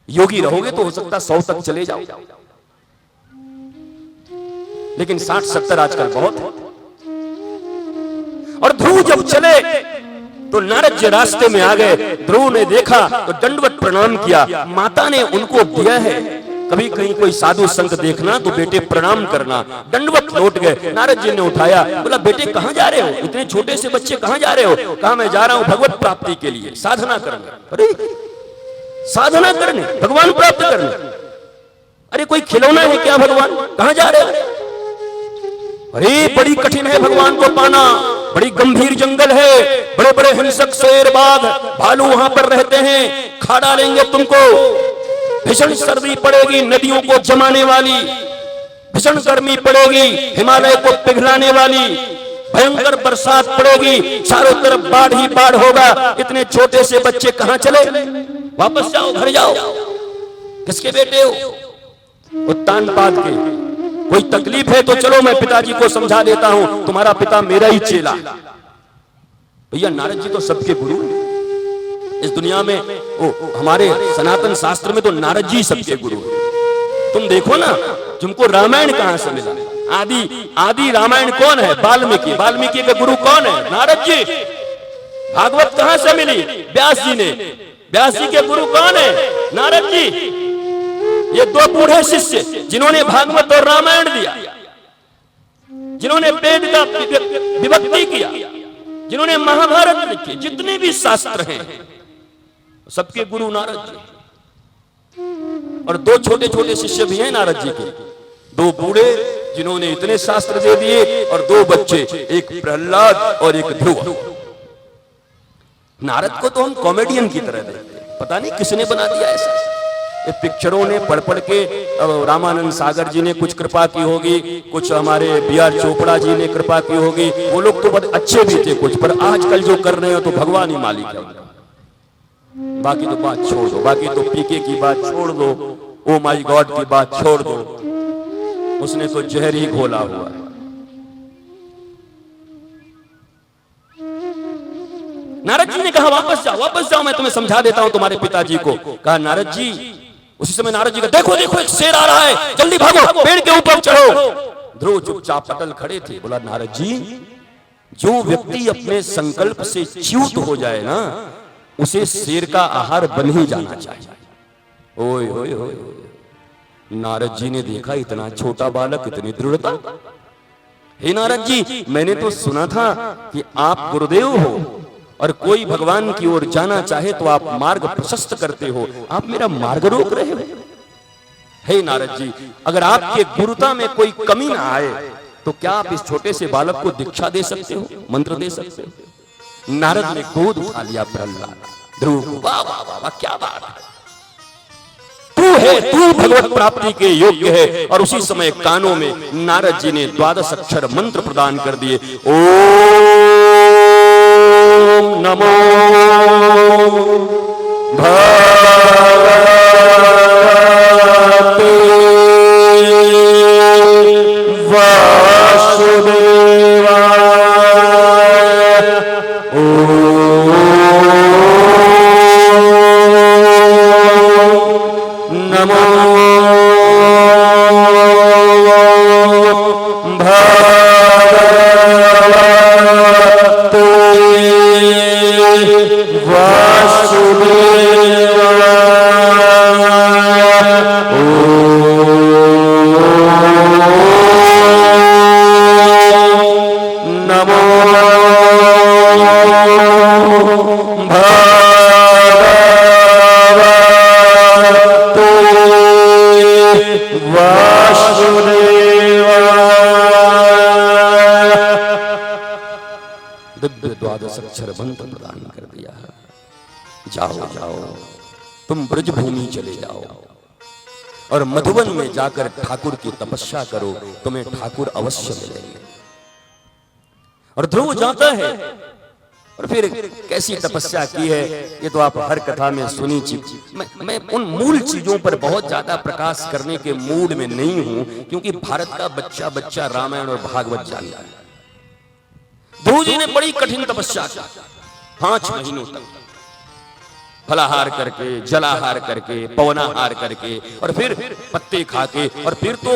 योगी रहोगे तो हो सकता 100 तक चले जाओ, लेकिन 60-70 आजकल बहुत है। और ध्रुव जब चले तो नारद जी रास्ते में आ गए। ध्रुव ने देखा तो दंडवत प्रणाम किया, माता ने उनको दिया है। कभी कहीं कोई साधु संत देखना तो बेटे प्रणाम करना। दंडवत लौट गए। नारद जी ने उठाया, बोला बेटे कहां जा रहे हो? इतने छोटे से बच्चे कहां जा रहे हो? कहा मैं जा रहा हूं भगवत प्राप्ति के लिए, साधना करने। अरे साधना करने, भगवान प्राप्त करने? अरे कोई खिलौना है क्या भगवान? कहां जा रहे हो? अरे बड़ी कठिन है भगवान को पाना, बड़ी गंभीर जंगल है, बड़े बड़े हिंसक शेर बाघ भालू वहां पर रहते हैं, खा डालेंगे तुमको। भीषण सर्दी पड़ेगी, नदियों को जमाने वाली, भीषण गर्मी पड़ेगी, हिमालय को पिघलाने वाली, भयंकर बरसात पड़ेगी, चारों तरफ बाढ़ ही बाढ़ होगा। इतने छोटे से बच्चे कहां चले? वापस जाओ, घर जाओ। किसके बेटे हो? उत्तान पाद के। कोई तकलीफ है तो चलो मैं पिताजी को समझा देता हूं, तुम्हारा पिता मेरा ही चेला। भैया नारद जी तो सबके गुरु। इस दुनिया में हमारे सनातन शास्त्र में तो नारद जी सबके गुरु। तुम देखो ना, तुमको रामायण कहां से मिला? आदि रामायण कौन है? वाल्मीकि। वाल्मीकि के गुरु कौन है? नारद जी। भागवत कहां से मिली? व्यास जी ने। व्यास जी के गुरु कौन है? नारद जी। ये दो बूढ़े शिष्य जिन्होंने भागवत और रामायण दिया, जिन्होंने वेद का विभक्ति किया, जिन्होंने महाभारत लिखी, जितने भी शास्त्र हैं सबके गुरु नारद जी। और दो छोटे छोटे शिष्य भी हैं नारद जी के, दो बूढ़े जिन्होंने इतने शास्त्र दे दिए, और दो बच्चे, एक प्रहलाद और एक ध्रुव। नारद को तो हम कॉमेडियन की तरह देखते हैं, पता नहीं किसने बना दिया ऐसा। ये पिक्चरों ने पढ़ पढ़ के रामानंद सागर जी ने कुछ कृपा की होगी, कुछ हमारे BR चोपड़ा जी ने कृपा की होगी, वो लोग तो बहुत अच्छे भी थे कुछ, पर आजकल जो कर रहे हो तो भगवान ही मालिक है। बाकी तो बात छोड़ दो, बाकी तो पीके की बात छोड़ दो, ओ माय गॉड की बात छोड़ दो, उसने तो जहर ही घोला हुआ है। नारद जी ने कहा वापस जाओ, मैं तुम्हें समझा देता हूं तुम्हारे पिताजी को। कहा नारद जी। उसी समय नारद जी का देखो देखो एक शेर आ रहा है, जल्दी भागो, पेड़ के ऊपर चढ़ो। ध्रुव चुपचाप अटल खड़े थे। बोला नारद जी, जो व्यक्ति अपने संकल्प से च्युत हो जाए ना, उसे शेर का आहार बन ही जाना चाहिए। ओए ओए ओए, नारद जी ने देखा इतना छोटा बालक, इतनी दृढ़ता। हे नारद जी, मैंने तो सुना था कि आप गुरुदेव हो, और कोई भगवान की ओर जाना चाहे तो आप मार्ग प्रशस्त करते हो, आप मेरा मार्ग रोक रहे हो। हे नारद जी, अगर आपके गुरुता में कोई कमी ना आए तो क्या आप इस छोटे से बालक को दीक्षा दे सकते हो, मंत्र दे सकते हो? नारद ने गोद उठा लिया प्रहलाद। ध्रुव, वाह वाह वाह वाह, क्या बात है, तू भगवत प्राप्ति के योग्य है। और उसी समय कानों में नारद जी ने 12 अक्षर मंत्र प्रदान कर दिए। ओम नमो भगवते वासुदेवाय। ओम नमो मंत्र प्रदान कर दिया। जाओ जाओ, तुम ब्रजभूमि चले जाओ और मधुवन में जाकर ठाकुर की तपस्या करो, तुम्हें ठाकुर अवश्य मिलेंगे। और ध्रुव जाता है, और फिर कैसी तपस्या की है ये तो आप हर कथा में सुनी चीज। मैं उन मूल चीजों पर बहुत ज्यादा प्रकाश करने के मूड में नहीं हूं, क्योंकि भारत का बच्चा बच्चा रामायण और भागवत जानता है। ध्रुव जी ने बड़ी कठिन तपस्या की, 5 महीनों तक फलाहार करके, जलाहार करके, पवनाहार करके, और फिर पत्ते खाके, और फिर तो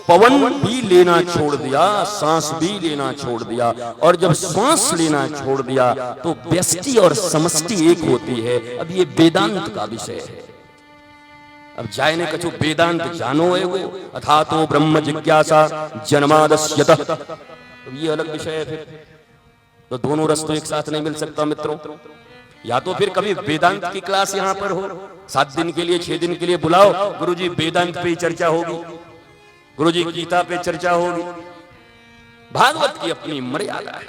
पवन भी लेना छोड़ दिया, सांस भी लेना छोड़ दिया। और जब सांस लेना छोड़ दिया तो व्यष्टि और समष्टि एक होती है। अब ये वेदांत का विषय है। अब जाए ने कछु वेदांत जानो है वो, अथा तो ब्रह्म जिज्ञासा जन्मादस्यतः, तो ये अलग विषय है। फिर तो दोनों रस तो एक साथ नहीं मिल सकता मित्रों। या तो फिर कभी वेदांत की क्लास यहाँ पर हो, 7 दिन के लिए 6 दिन के लिए बुलाओ, गुरुजी वेदांत पे चर्चा होगी, गुरुजी गीता पे चर्चा होगी। भागवत की अपनी मर्यादा है,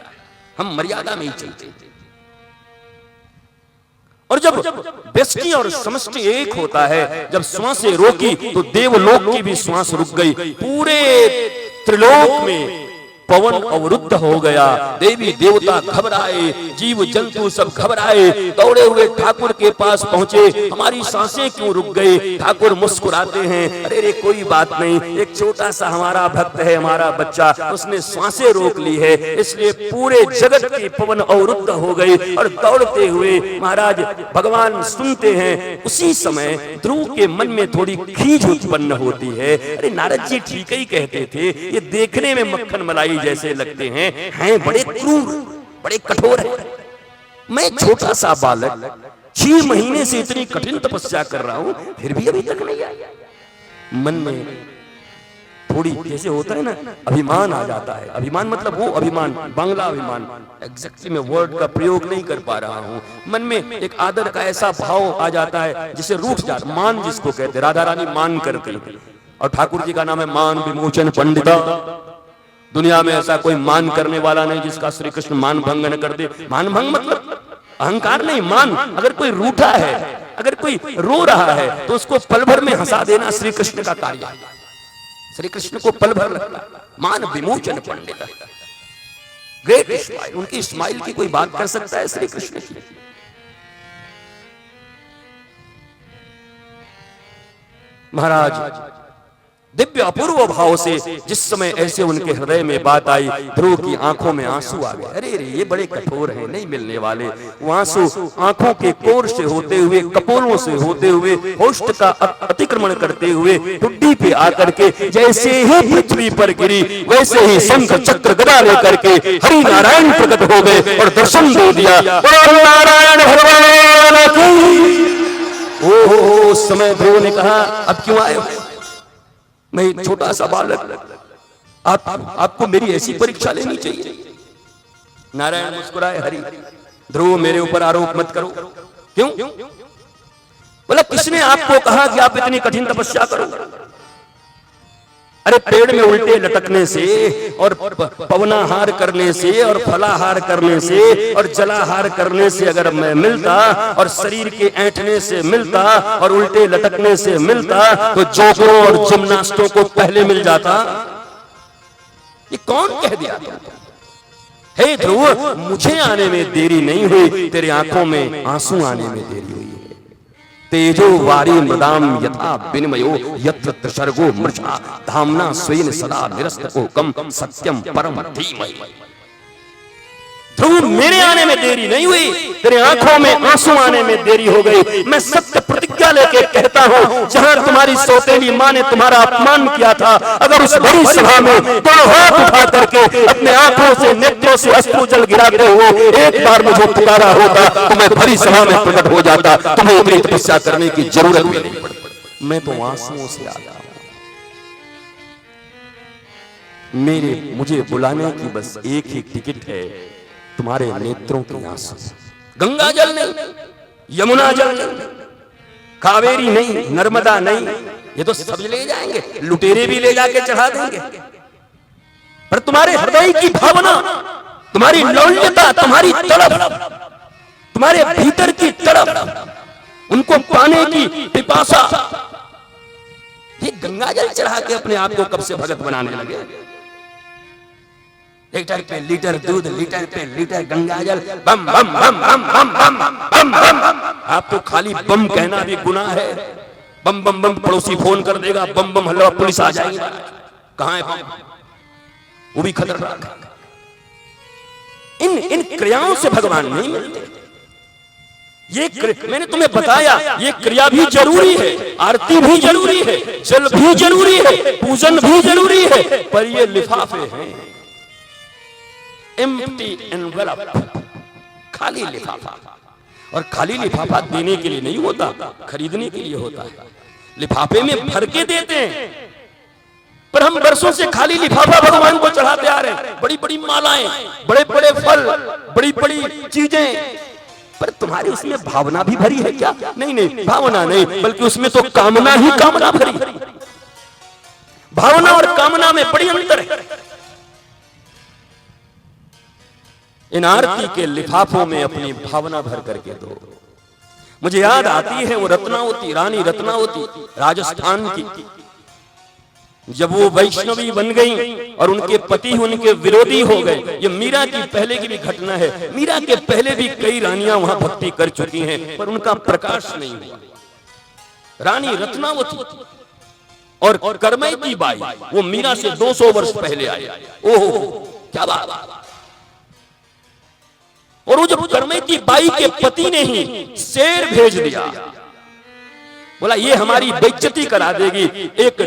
हम मर्यादा में ही चलते थे। और जब व्यष्टि और समष्टि एक होता है, जब श्वासें रोकी तो देवलोक की भी श्वास रुक गई, पूरे त्रिलोक में पवन अवरुद्ध हो गया, देवी देवता घबराए, जीव जंतु सब घबराए, दौड़े हुए ठाकुर के पास पहुंचे। हमारी सांसें क्यों रुक गई? ठाकुर मुस्कुराते हैं, अरे रे कोई बात नहीं, एक छोटा सा हमारा भक्त है, हमारा बच्चा, उसने सांसें रोक ली है, इसलिए पूरे जगत की पवन अवरुद्ध हो गई। और दौड़ते हुए महाराज भगवान सुनते हैं। उसी समय ध्रुव के मन में थोड़ी खींच उत्पन्न होती है। अरे नारद जी ठीक ही कहते थे, ये देखने में मक्खन मलाई जैसे लगते हैं बड़े क्रूर, बड़े कठोर हैं। मैं छोटा सा बालक 6 महीने से इतनी कठिन तपस्या कर रहा हूं, फिर भी अभी तक नहीं आया। मन में थोड़ी जैसे होता है ना, अभिमान आ जाता है। अभिमान मतलब वो अभिमान, बांग्ला अभिमान, एग्जैक्टली मैं वर्ड का प्रयोग नहीं कर पा रहा हूं। मन में एक आदर का ऐसा भाव आ जाता है जिसे रूठ जाता, मान जिसको कहते, राधा रानी मान करती हैं। और ठाकुर जी का नाम है मान विमोचन पंडिता। दुनिया में ऐसा कोई मान करने वाला नहीं जिसका श्री कृष्ण मान भंग न कर दे। मान भंग मतलब अहंकार नहीं, मान। अगर कोई रूठा है, अगर कोई रो रहा है, तो उसको पल भर में हंसा देना श्री कृष्ण का कार्य है। श्री कृष्ण को पल भर लगता है। मान विमोचन पंडित, ग्रेट स्माइल। उनकी स्माइल की कोई बात कर सकता है श्री कृष्ण की? महाराज दिव्य अपूर्व भाव से जिस समय ऐसे उनके हृदय में बात आई, ध्रुव की आंखों में आंसू आ गए। अरे रे ये बड़े कठोर हैं, नहीं मिलने वाले। वो आंसू आंखों के कोर से होते हुए, कपोलों से होते हुए, होष्ट का अतिक्रमण करते हुए ठुड्डी पे आकर के जैसे ही पृथ्वी पर गिरी, वैसे ही शंख चक्र गदा लेकर के हरि नारायण प्रकट हो गए और दर्शन दे दिया। नारायण भगवान की। ओ समय ध्रुव ने कहा, अब क्यों आए? मैं छोटा सा बालक, आपको मेरी ऐसी परीक्षा लेनी चाहिए? नारायण मुस्कुराए, हरि ध्रुव मेरे ऊपर आरोप मत करो। क्यों? बोला किसने आपको कहा कि आप इतनी कठिन तपस्या करो? अरे पेड़ में उल्टे लटकने से और पवनाहार करने से और फलाहार करने से और जलाहार करने से अगर मैं मिलता, और शरीर के ऐंठने से मिलता और उल्टे लटकने से मिलता, तो जोकरों और जिम्नास्टों को पहले मिल जाता। ये कौन कह दिया? हे ध्रुव, मुझे आने में देरी नहीं हुई, तेरे आंखों में आंसू आने में देरी हुई है। तेजो वारी मृदाम यथा विनिमयो यत्र त्रिसर्गो मृषा धामना स्वेन सदा निरस्तको कम सत्यम परम धीमहि। ध्रुव मेरे आने में देरी नहीं हुई, तेरे आंखों में आंसू आने में देरी हो गई। मैं सत्य प्रतिज्ञा लेके कहता हूँ, जहाँ तुम्हारी सौतेली माँ ने तुम्हारा अपमान किया था, अगर उस बड़ी सभा में दोनों हाथ उठा करके अपने आंखों से नेत्रों से अश्रु जल गिराते हुए एक बार मुझे पुकारा होता, तो मैं बड़ी सभा में प्रकट हो जाता। तुम्हें इतनी तपस्या करने की जरूरत भी नहीं पड़ती। मैं तो आंसुओं से आया हूं। मुझे बुलाने की बस एक ही टिकट है, तुम्हारे नेत्रों के आंसू। गंगा जल नहीं, यमुना जल नहीं, कावेरी नहीं, नर्मदा नहीं, ये तो सब ले जाएंगे, लुटेरे भी ले जाके चढ़ा देंगे। पर तुम्हारे हृदय की भावना, तुम्हारी लौल्यता, तुम्हारी तड़प, तुम्हारे भीतर की तड़प, उनको पाने की पिपासा, ये गंगा जल चढ़ा के अपने आप को कब से भगत बनाने लगे? लीटर पे लीटर दूध, लीटर पे लीटर गंगा जल, बम बम बम बम बम बम बम बम। आपको खाली बम कहना भी गुनाह है। बम बम बम पड़ोसी फोन कर देगा, बम बम हल्ला, पुलिस आ जाएगी। कहां है बम? वो भी खतरनाक है। इन क्रियाओं से भगवान नहीं मिलते। मैंने तुम्हें बताया, ये क्रिया भी जरूरी है, आरती भी जरूरी है, जल भी जरूरी है, पूजन भी जरूरी है, पर ये लिफाफे हैं, एम्प्टी एनवेलप, खाली लिफाफा। और खाली लिफाफा देने के लिए नहीं होता, खरीदने के लिए होता है। लिफाफे में भर के देते हैं, पर हम वर्षों से खाली लिफाफा भगवान को चढ़ाते आ रहे हैं। बड़ी बड़ी मालाएं, बड़े बड़े फल, बड़ी बड़ी चीजें, पर तुम्हारी उसमें भावना भी भरी है क्या? नहीं नहीं, भावना नहीं, बल्कि उसमें तो कामना ही कामना भरी। भावना और कामना में बड़ी अंतर है। इन आरती के लिफाफों में अपनी भावना भर करके दो। मुझे याद आती है वो रत्नावती, रानी रत्नावती राजस्थान की, जब वो वैष्णवी बन गई और उनके पति उनके विरोधी हो गए। ये मीरा की पहले की भी घटना है। मीरा के पहले भी कई रानियां वहां भक्ति कर चुकी हैं, पर उनका प्रकाश नहीं हुआ। रानी रत्नावती और करमैती बाई, वो मीरा से 200 वर्ष पहले आए। ओहो क्या बात। और वो जब करमैती बाई के पति ने ही शेर भेज दिया, बोला ये हमारी बेइज्जती करा देगी, एक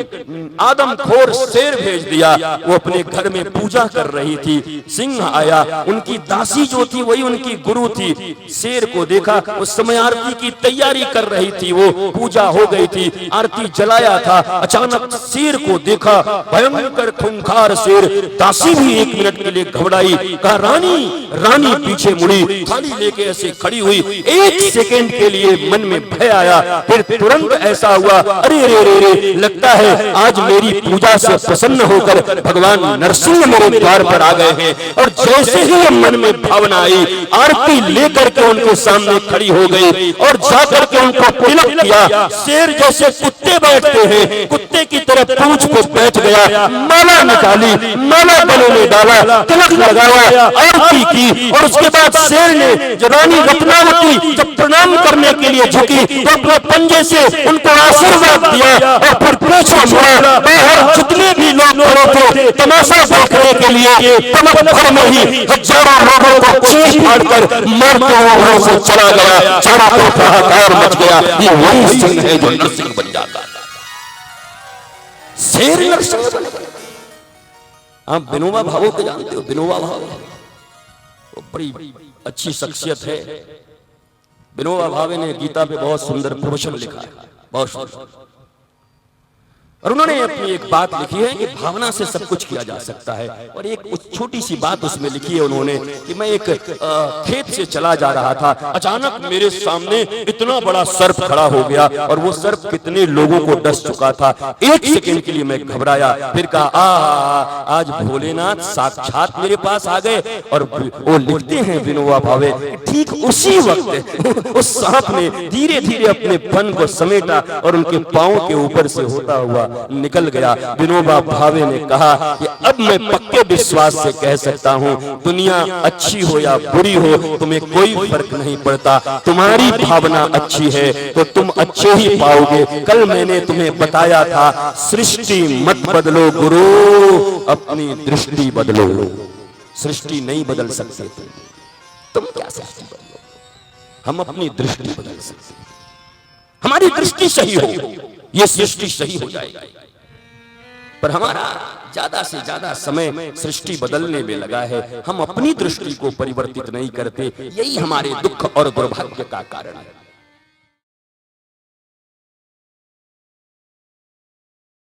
आदमखोर शेर भेज दिया। वो अपने घर में पूजा कर रही थी, सिंह आया, उनकी दासी जो थी वही उनकी गुरु थी। शेर को देखा, उस समय आरती की तैयारी कर रही थी, वो पूजा हो गई थी, आरती जलाया था। अचानक शेर को देखा, भयंकर खूंखार शेर। दासी भी 1 मिनट के लिए घबराई, कहा रानी। रानी पीछे मुड़ी, थाली लेके ऐसे खड़ी हुई। 1 सेकेंड के लिए मन में भय आया, फिर तुरंत ऐसा हुआ, अरे रे रे रे, लगता है आज मेरी पूजा से प्रसन्न होकर भगवान नरसिंह मेरे द्वार पर आ गए हैं। और जैसे ही मन में भावना आई, आरती लेकर के उनके सामने खड़ी हो गई और जाकर के उनको तिलक किया। शेर जैसे कुत्ते बैठते हैं, कुत्ते की तरह पूंछ को बैठ गया। माला निकाली, माला गले में डाला, तिलक लगाया, आरती की। और उसके बाद शेर ने रानी रत्नावती जब प्रणाम करने के लिए झुकी तो अपने पंजे से उनको आशीर्वाद दिया और फिर पीछे मुड़ा। बाहर जितने भी लोग खड़े थे तमाशा देखने के लिए, पलक भर में ही हजारों लोगों को चीख फाड़कर मरते हुए से चला गया। चारों तरफ हाहाकार मच गया। ये वही सिंह है जो नरसिंह बन जाता है। शेर नरसिंह बन गया। आप विनोबा भावे को जानते हो? विनोबा भावे वो बड़ी अच्छी शख्सियत है। विनोबा भावे ने गीता पे बहुत सुंदर प्रवचन लिखा है, बहुत सुंदर। और उन्होंने अपनी एक बात लिखी है कि भावना से सब कुछ किया जा सकता है। और एक छोटी सी बात उसमें लिखी है उन्होंने कि मैं एक खेत से चला जा रहा था, अचानक मेरे सामने इतना बड़ा सर्प खड़ा हो गया और वो सर्प कितने लोगों को डस चुका था। 1 सेकंड के लिए मैं घबराया, फिर कहा आज भोलेनाथ साक्षात मेरे पास आ गए। और वो लिखते हैं विनोबा भावे, ठीक उसी वक्त उस सांप ने धीरे धीरे अपने फन को समेटा और उनके पांव के ऊपर से होता हुआ निकल गया। विनोबा भावे ने कहा कि अब मैं पक्के विश्वास से कह सकता हूं, दुनिया अच्छी हो या बुरी हो तुम्हें कोई फर्क नहीं पड़ता। तुम्हारी भावना अच्छी है तो तुम अच्छे ही पाओगे। कल मैंने तुम्हें बताया था, सृष्टि मत बदलो गुरु, अपनी दृष्टि बदलो। सृष्टि नहीं बदल सकते तुम क्या सृष्टि बदलो? हम अपनी दृष्टि बदल सकते। हमारी दृष्टि सही हो, ये सृष्टि सही हो जाएगी। पर हमारा ज्यादा से ज्यादा समय सृष्टि बदलने में लगा है, हम अपनी दृष्टि को परिवर्तित नहीं करते। यही हमारे दुख और दुर्भाग्य का कारण है।